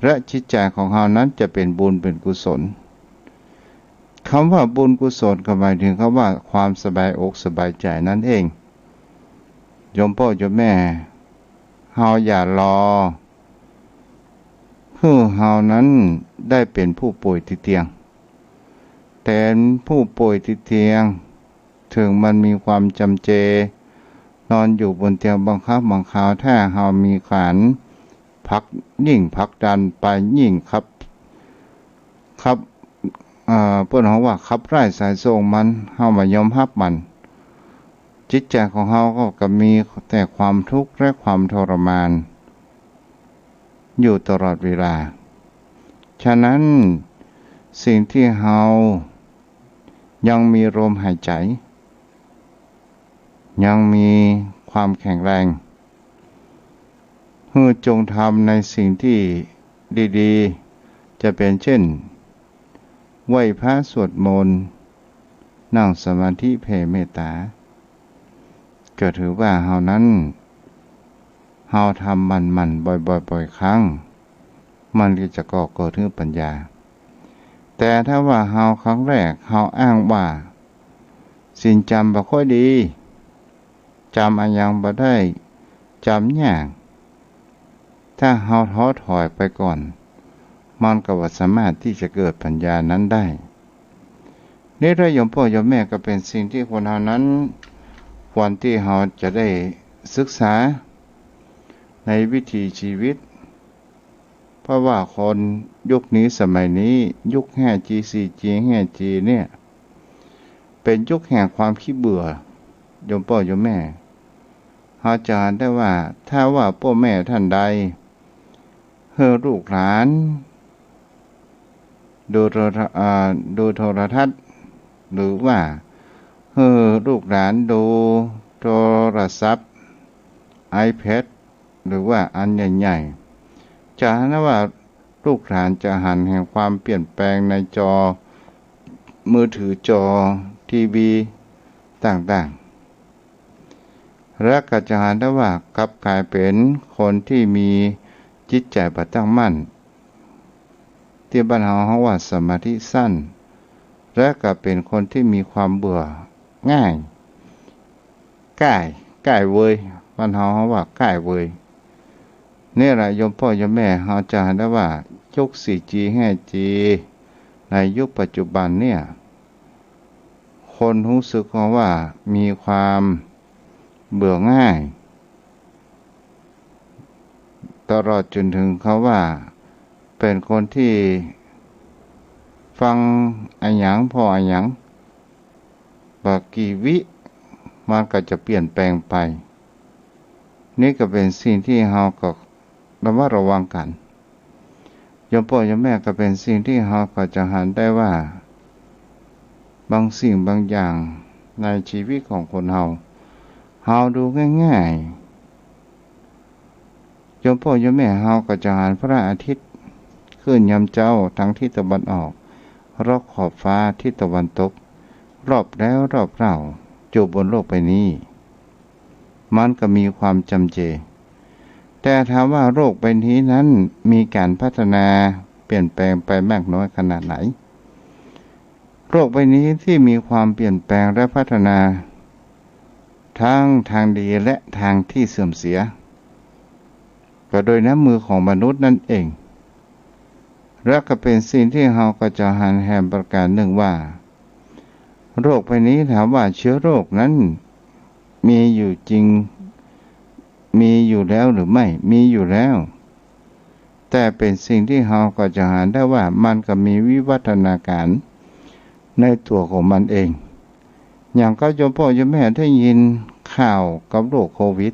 และจิตใจของเฮานั้นจะเป็นบุญเป็นกุศลคำว่าบุญกุศลก็หมายถึงคำว่าความสบายอกสบายใจนั่นเองโยมพ่อโยมแม่เฮาอย่ารอให้เฮานั้นได้เป็นผู้ป่วยติดเตียงแต่ผู้ป่วยติดเตียงถึงมันมีความจำเจนอนอยู่บนเตียงบางคราวถ้าเฮามีการพักยิ่งพักดันไปยิ่งครับเพิ่นเฮาว่าขับไล่สายส่งมันเฮามายอมรับมันจิตใจของเฮาก็มีแต่ความทุกข์และความทรมานอยู่ตลอดเวลาฉะนั้นสิ่งที่เฮายังมีลมหายใจยังมีความแข็งแรงให้จงทำในสิ่งที่ดีๆจะเป็นเช่นไหว้พระสวดมนต์นั่งสมาธิแผ่เมตตาก็ถือว่าเฮานั้นเฮาทำมันบ่อยครั้งมันก็จะก่อเกิดขึ้นปัญญาแต่ถ้าว่าเฮาครั้งแรกเฮาอ้างว่าสิ่งจำบ่ค่อยดีจำอะไรยังบ่ได้จำยากถ้าเฮาท้อถอยไปก่อนมันก็บ่สามารถที่จะเกิดปัญญานั้นได้นี่ถ้าโยมพ่อโยมแม่ก็เป็นสิ่งที่คนเฮานั้นควรที่เฮาจะได้ศึกษาในวิถีชีวิตเพราะว่าคนยุคนี้สมัยนี้ยุค 5G 4G 5G เนี่ยเป็นยุคแห่งความขี้เบื่อโยมพ่อโยมแม่เฮาจะเห็นได้ว่าถ้าว่าพ่อแม่ท่านใดให้ลูกหลานดูโทรทัศน์หรือว่าให้ลูกหลานดูโทรศัพท์ iPad หรือว่าอันใหญ่ๆจะเห็นว่าลูกหลานจะหันแห่งความเปลี่ยนแปลงในจอมือถือจอทีวีต่างๆและก็จะเห็นได้ว่ากลับกลายเป็นคนที่มีจิตใจบ่ตั้งมั่นที่บ้านเฮาว่าสมาธิสั้นและก็เป็นคนที่มีความเบื่อง่ายใกล้เว้ยบ้านเฮาว่าใกล้เว้ยนี่แหละโยมพ่อโยมแม่เฮาจะเห็นได้ว่ายุค 4G 5G ในยุคปัจจุบันเนี่ยคนรู้สึกว่ามีความเบื่อง่ายตลอดจนถึงเขาว่าเป็นคนที่ฟังอันหยังพออันหยังบางกี่วิมันก็จะเปลี่ยนแปลงไปนี่ก็เป็นสิ่งที่เฮาก็ระมัดระวังกันโยมพ่อโยมแม่ก็เป็นสิ่งที่เฮาก็จะหันได้ว่าบางสิ่งบางอย่างในชีวิตของคนเฮาดูง่ายๆโยมพ่อโยมแม่เฮาก็จะหันพระอาทิตย์ขึ้นยามเจ้าทางทิศตะวันออกรอบขอบฟ้าทิศตะวันตกรอบแล้วรอบเล่าอยู่บนโลกใบนี้มันก็มีความจำเจแต่ถามว่าโลกใบนี้นั้นมีการพัฒนาเปลี่ยนแปลงไปมากน้อยขนาดไหนโลกใบนี้ที่มีความเปลี่ยนแปลงและพัฒนาทั้งทางดีและทางที่เสื่อมเสียก็โดยน้ำมือของมนุษย์นั่นเองและก็เป็นสิ่งที่เราก็จะหันแหมประการหนึ่งว่าโรคใบนี้ถามว่าเชื้อโรคนั้นมีอยู่จริงมีอยู่แล้วหรือไม่มีอยู่แล้วแต่เป็นสิ่งที่เราก็จะหันได้ว่ามันก็มีวิวัฒนาการในตัวของมันเองอย่างก็โยมพ่อโยมแม่ได้ยินข่าวกับโรคโควิด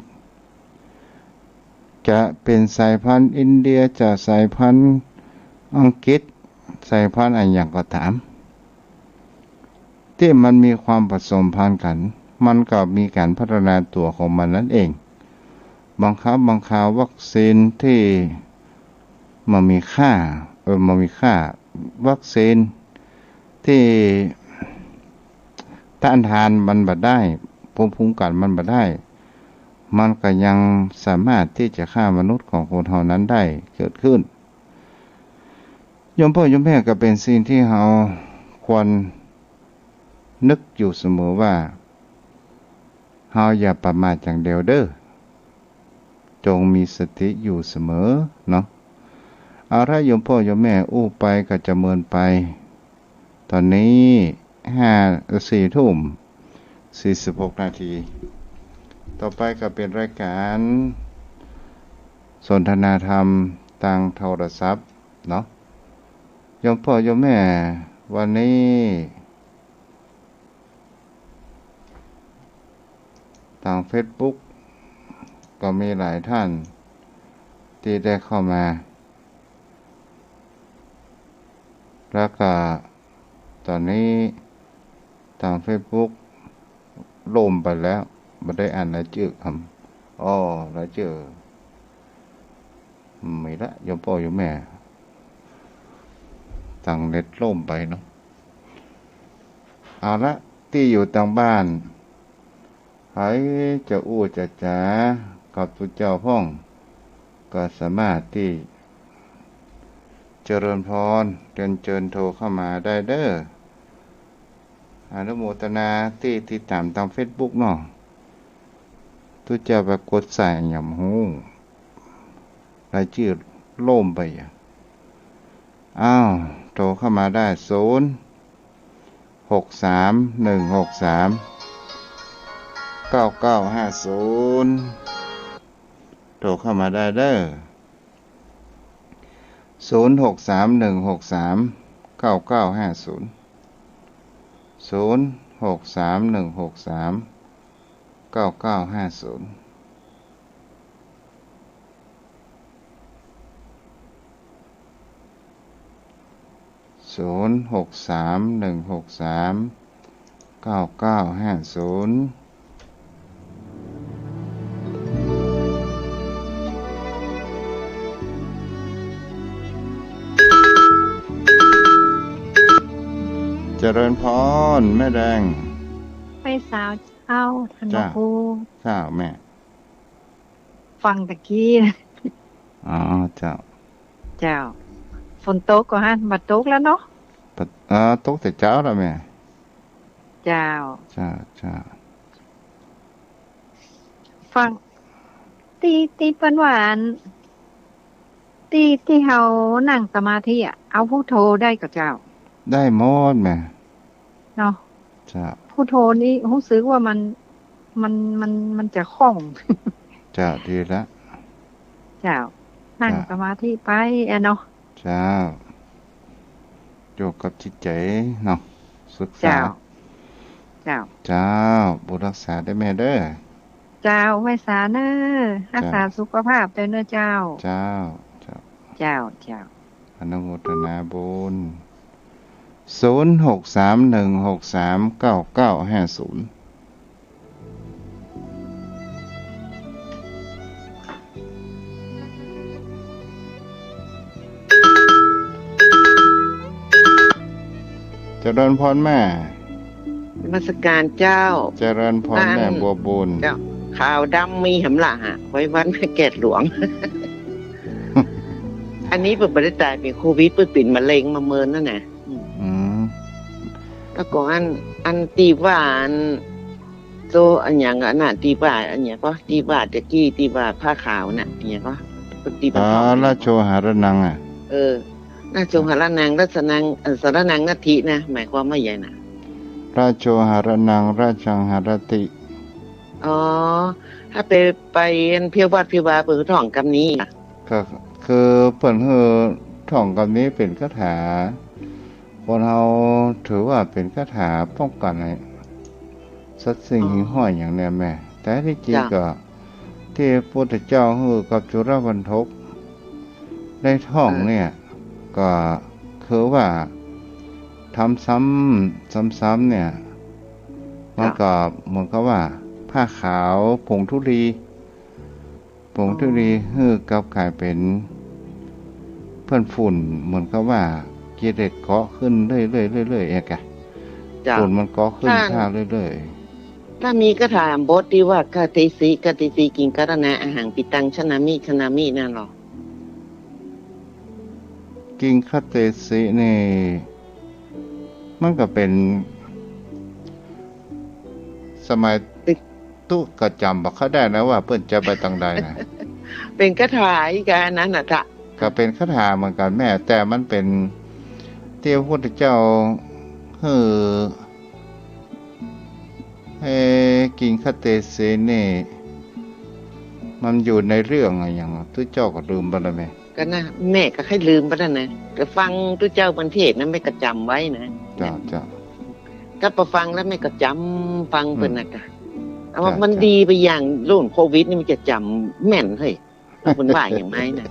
จะเป็นสายพันธุ์อินเดียจะสายพันธุ์อังกฤษสายพันธุ์อะไรอย่างก็ตาม ที่มันมีความผสมพันธุ์กันมันก็มีการพัฒนาตัวของมันนั่นเองบางครั้งบางคราววัคซีนที่มันมีค่ามันมีค่าวัคซีนที่ต้านทานมันบ่ได้ภูมิคุ้มกันมันบ่ได้มันก็ยังสามารถที่จะฆ่ามนุษย์ของคนเฮานั้นได้เกิดขึ้นโยมพ่อโยมแม่ก็เป็นสิ่งที่เราควรนึกอยู่เสมอว่าเฮาอย่าประมาทอย่างเดียวเด้อจงมีสติอยู่เสมอเนาะเอาละโยมพ่อโยมแม่อู้ไปก็จะเมินไปตอนนี้4 ทุ่ม 46 นาทีต่อไปก็เป็นรายการสนทนาธรรมทางโทรศัพท์เนาะโยมพ่อโยมแม่วันนี้ทาง Facebook ก็มีหลายท่านที่ได้เข้ามาแล้วก็ตอนนี้ทาง Facebook ล่มไปแล้วไม่ได้อ่านรายชื่อคำรายชื่อไม่ละโยมพ่อโยมแม่ทางเน็ตล่มไปเนาะเอาละที่อยู่ทางบ้านใครจะอู้จะจ๋ากับตุเจ้าพ่องก็สามารถที่เจริญพรเชิญโทรเข้ามาได้เด้ออนุโมทนาที่ติดตามทาง Facebook เนาะตุเจ้าไปกดใส่หย่ำหูรายชื่อล่มไปโทรเข้ามาได้063-163-9950โทรเข้ามาได้เด้อ063-163-9950 063-163-9950เจริญพรแม่แดงไปสาวเจ้าท่านพระครูข้าวแม่ฟังตะกี้เจ้าฝนตกก็บัดตกแล้วเนาะตกแต่เช้าแล้วแม่เจ้าฟังตีเปิ้นหวานที่เฮานั่งสมาธิเอาพุทโธได้ก็เจ้าได้หมดแม่เนาะจ้าพุทโธนี่รู้สึกว่ามันจะคล่องจ้าดีแล้วเจ้านั่งสมาธิไปเนาะจ้าอยู่กับจิตใจเนาะศึกษาเจ้าบุรักษาได้แม่เด้อเจ้าไว้สาเนอรักษาสุขภาพเด้อเนอเจ้าอนุโมทนาบุญ0631639950เจริญพรแม่นมัสการเจ้าเจริญพรแม่บัวบุญเจ้าขาวดำมีหำละไว้วันแม่แก่หลวง อันนี้เปิดประเทศตายเป็นโควิดเปิดปิ่นมะเร็งมาเมินนั่นน่ะแล้วก็อันตีว่าอันโซอันอย่างน่ะตีว่าอันอย่างก็ตีว่าตะกี้ตีว่าผ้าขาวน่ะอย่างก็ตีว่าราชโชหารนังราชโชหารนังรัชนังสารนังนาทีนะหมายความว่าอย่างน่ะราชโชหารนังราชังหารติถ้าไปเพียววัดเพียววาเปิดท่องกำนี้ก็คือเปิ่นท่องกำนี้เป็นคาถาคนเราถือว่าเป็นคาถาป้องกันให้สัตว์สิ่งหิ่งห้อยอย่างแน่แม่แต่ที่จริงก็ที่พระพุทธเจ้ากับจุลบรรทกได้ท่องเนี่ยก็คือว่า ทำซ้ำเนี่ยมันก็เหมือนกับว่าผ้าขาวผงธุลีกับกลายเป็นเพื่อนฝุ่นเหมือนกับว่ากิเลสเกาะขึ้นเรื่อยๆเอกะฝุ่นมันเกาะขึ้นท่าเรื่อยๆถ้ามีก็ถามบทที่ว่ากะติสีกินกะระนะอาหารปิตังชนามินั่นหรอกิงคเตสินี่มันก็เป็นสมัยตุก็จำบ่เขาได้นะว่าเพิ่นจะไปทางใดนะเป็นคาถาอีกอันนั้นน่ะจ้ะก็เป็นคาถาเหมือนกันแม่แต่มันเป็นที่พระพุทธเจ้ากิงคเตสินี่มันอยู่ในเรื่องอะไรอย่างทุกเจ้าก็ลืมไปแล้วแม่ก็นะแม่ก็ให้ลืมไปแล้วนะก็ฟังทุกเจ้าบรรเทศนั้นไม่ก็จำไว้นะจ้ะก็พอฟังแล้วไม่ก็จำฟังเพิ่นน่ะก็เอาว่ามันดีไปอย่างรุ่นโควิดนี่มันจะจำแม่นเฮ้ยเพิ่นว่าอย่างไรน่ะ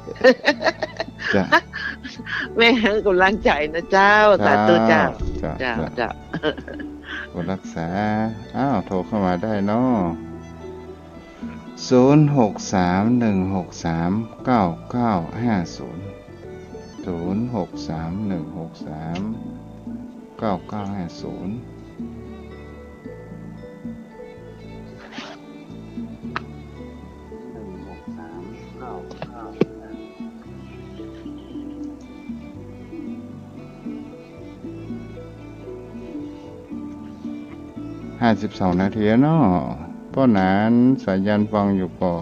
แม่ให้กำลังใจนะเจ้าสาธุเจ้าคนรักษาโทรเข้ามาได้เนาะ0631639950 52 นาทีเนาะป้อนานสายันฟังอยู่ก่อ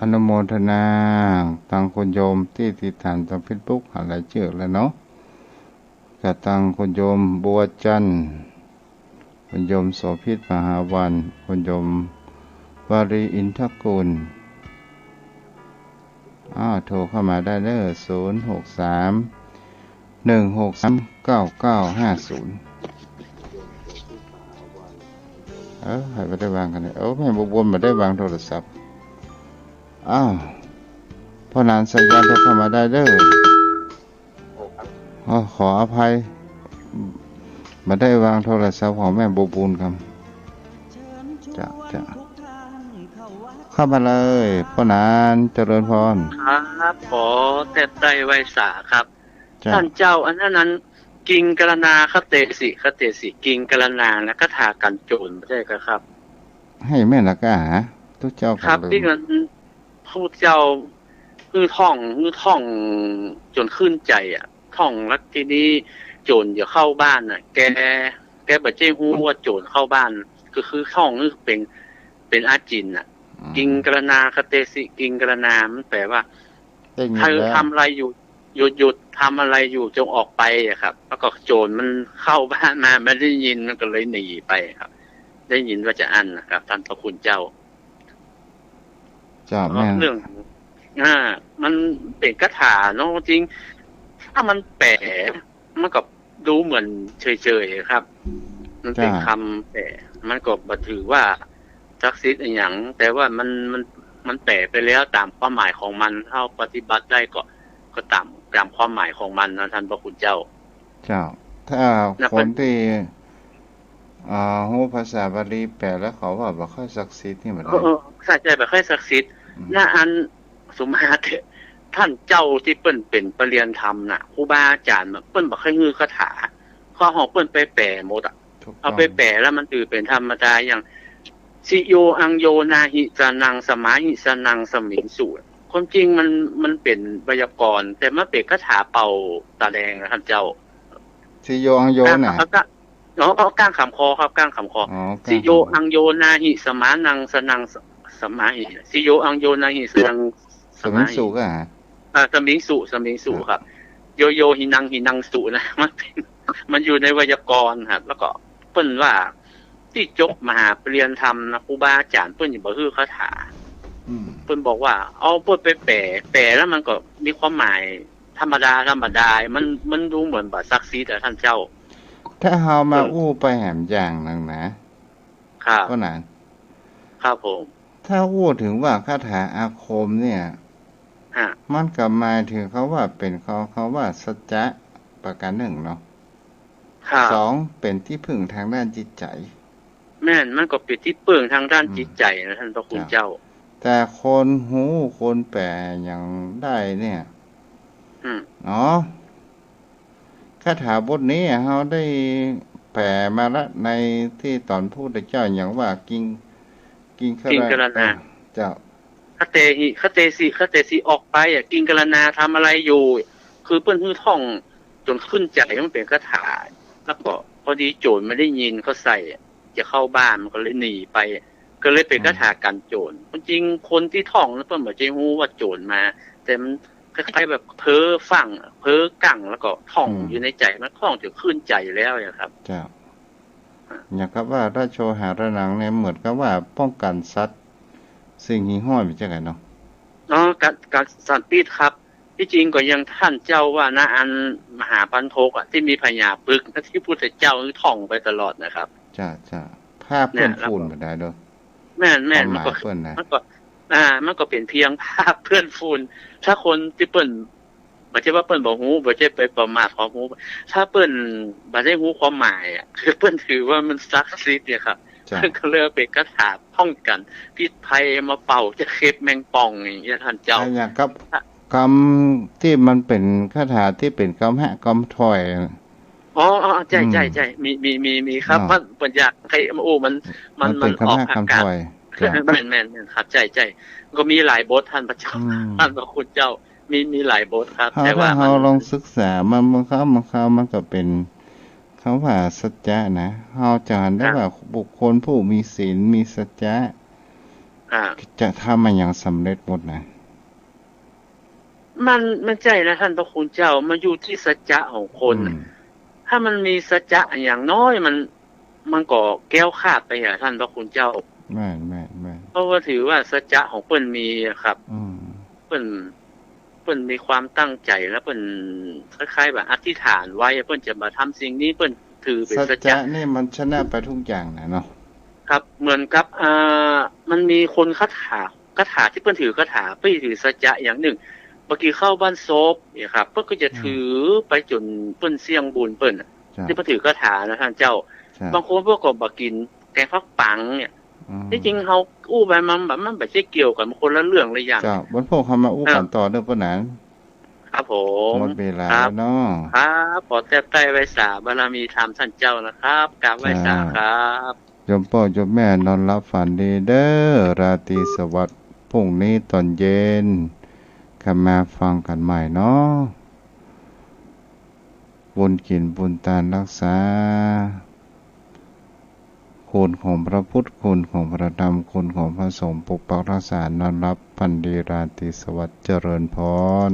อนุโมทนาตังคุณโยมที่ติดตามทาง Facebook อะไรเชื่อแล้วเนาะกะตังคุณโยมบัวจันทร์คุณโยมโสภิตมหาวันคุณโยมวารีอินทกุลโทรเข้ามาได้เด้อ0631639950ให้ไปได้วางกันเลยแม่บุญมาได้วางโทรศัพท์พ่อนานสัญญาณโทรเข้ามาได้เด้อขออภัยมาได้วางโทรศัพท์ของแม่บุญครับจะเข้ามาเลยพ่อนานเจริญพรครับขอแต่ใจไวสาครับท่านเจ้าอันนั้นกิงกรณาคเตสิกิงกรณาแล้วก็ทากันโจรไม่ใช่ครับให้แม่ละก็ทุกเจ้าครับที่มันผู้เจ้าท่องจนขึ้นใจท่องแล้วทีนี้โจรอย่าเข้าบ้านแกบ่เจ้ฮู้ว่าโจรเข้าบ้านคือท่องนี่เป็นอาจินกิงกรณาคเตสิกิงกรณามันแปลว่าถ้าทำอะไรอยู่หยุดทำอะไรอยู่จงออกไปครับแล้วก็โจรมันเข้าบ้านมาไม่ได้ยินมันก็เลยหนีไปครับได้ยินว่าจะอั้นนะครับท่านพระคุณเจ้าเรื่องมันเป็นคาถาเนาะจริงถ้ามันแปลมันก็ดูเหมือนเฉยๆครับมันเป็นคำแปลมันก็บ่ถือว่าศักดิ์สิทธิ์อย่างแต่ว่ามันแปลไปแล้วตามความหมายของมันเท่าปฏิบัติได้ก็ตามความหมายของมันนะท่านพระคุณเจ้าถ้าคนที่รู้ภาษาบาลีแปลแล้วเขาว่าบ่ค่อยศักดิ์สิทธิ์นี่มันใช่บ่ค่อยศักดิ์สิทธิ์น่าอันสมมาเถอะท่านเจ้าที่เปิ้นเป็นปรริญญาธรรมน่ะครูบาอาจารย์เปิ้นบ่ค่อยฮือคาถาข้อหอกเปิ้นไปแปลหมดเอาไปแปลแล้วมันถือเป็นธรรมดาอย่างสิโยอังโยนาหิสนังสมาหิสนังสมิงสุความจริงมันเป็นไวยากรณ์แต่มันเป็นคาถาเป่าตาแดงนะท่านเจ้าสิโยอังโยน่ะก้างคำคอครับก้างคำคอสิโยอังโยนาหิสมานังสนังสมาหิสิโยอังโยนาหิสนังสมิงสุสมิงสุครับโยโยหินังสุนะมันอยู่ในไวยากรณ์ครับแล้วก็เปิ้นว่าที่จบมหาปริญญาธรรมนะครูบาอาจารย์เปิ้นบ่ฮื้อคาถา เพิ่นบอกว่าเอาเพิ่นไปแปลแล้วมันก็มีความหมายธรรมดามันดูเหมือนแบบซักซีแต่ท่านเจ้าถ้าเฮามาอู้ไปแหมอย่างนึงนะครับก็นั้นครับผมถ้าอู้ถึงว่าคาถาอาคมเนี่ยมันก็หมายถึงเขาว่าเป็นเขาว่าสัจจะประการหนึ่งเนาะสองเป็นที่พึ่งทางด้านจิตใจแม่นมันก็เป็นที่พึ่งทางด้านจิตใจนะท่านพระคุณเจ้าแต่คนหูคนแปลอย่างได้เนี่ยเนาะคาถาบทนี้เฮาได้แปลมาละในที่ตอนพูดเจ้าอย่างว่ากิงกรณาเจ้าคเตสิออกไปกิงกรณาทำอะไรอยู่คือเปิ้นฮื้อท่องจนขึ้นใจมันเป็นคาถาแล้วก็พอดีโจรไม่ได้ยินเขาใส่จะเข้าบ้านมันก็เลยหนีไปก็เลยเป็นคาถากันโจรจริงคนที่ท่องแล้วเปิ้นบ่ใจฮู้ว่าโจรมาแต่มันคล้ายๆแบบเพ้อฟังเพ้อกั่งแล้วก็ท่องอยู่ในใจมันท่องจนขึ้นใจแล้วครับเจ้าอย่างกับว่าราชโชหาระนังเนี่ยเหมือนกับว่าป้องกันสัตว์สิ่งหิ้งห้อยไปจังได๋เนาะการสันติครับที่จริงก็ยังท่านเจ้าว่านะอันมหาปันโทกที่มีพญาปึกที่พุทธเจ้าท่องไปตลอดนะครับจ้าภาพเพิ่นฟูนบ่ได้เด้อแม่นมันก็เป็นเพียงภาพเพื่อนฟูนถ้าคนที่เปิ้นบ่ใช่ว่าเปิ้นบ่ฮู้บ่ใช่ไปประมาทความรู้ถ้าเปิ้นบ่ได้ฮู้ความหมายคือเปิ้นถือว่ามันศักดิ์สิทธิ์เนี่ยครับก็เลยเป็นคาถาป้องกันพิษภัยมาเป่าจะเข็บแมงป่องอย่างเงี้ยท่านเจ้าอย่างกับคำที่มันเป็นคาถาที่เป็นคำหะคำถอยอ๋อใช่ๆมีครับมันปัญญาใครโอ้มันออกอากาศแม่นครับใช่ๆก็มีหลายบทท่านพระเจ้าท่านพระคุณเจ้ามีหลายบทครับแต่ว่าเราลองศึกษามันก็เป็นคำว่าสัจจะนะเฮาจะเห็นได้ว่าบุคคลผู้มีศีลมีสัจจะจะทำมันอย่างสำเร็จหมดนะมันใจนะท่านพระคุณเจ้ามันอยู่ที่สัจจะของคนถ้ามันมีสัจจะอย่างน้อยมันก็แก้วขาดไปอ่ะท่านพระคุณเจ้าแม่นเพราะว่าถือว่าสัจจะของเพิ่นมีครับเพิ่นมีความตั้งใจแล้วเพิ่นคล้ายๆแบบอธิษฐานไว้เพิ่นจะมาทำสิ่งนี้เพิ่นถือเป็นสัจจะนี่มันชนะไปทุกอย่างนะเนาะครับเหมือนกับมันมีคนคาถาที่เพิ่นถือคาถาไปถือสัจจะอย่างหนึ่งเมื่อกี้เข้าบ้านโซบเนี่ยครับเพิ่นก็จะถือไปจนเพิ่นเสี่ยงบุญเพิ่นที่เพิ่นถือคาถานะท่านเจ้าบางคนพวกก็บ่กินแกงฟักปังเนี่ยที่จริงเฮาอู้ไปมันแบบมันบ่ใช่เกี่ยวกันคนละเรื่องเลยอย่างจ้ะบนพวกเฮามาอู้กันต่อเด้อปะนั้นครับผมหมดเวลาเนาะครับขอแต้ใต้ไว้สาบารมีธรรมท่านเจ้านะครับกราบไว้สาครับโยมพ่อโยมแม่นอนรับฝันดีเด้อราตรีสวัสดิ์พรุ่งนี้ตอนเย็นกลับมาฟังกันใหม่เนาะบุญกินบุญทานรักษาคุณของพระพุทธคุณของพระธรรมคุณของพระสงฆ์ปกปักรักษานอนรับพันดีราตรีสวัสดิ์เจริญพร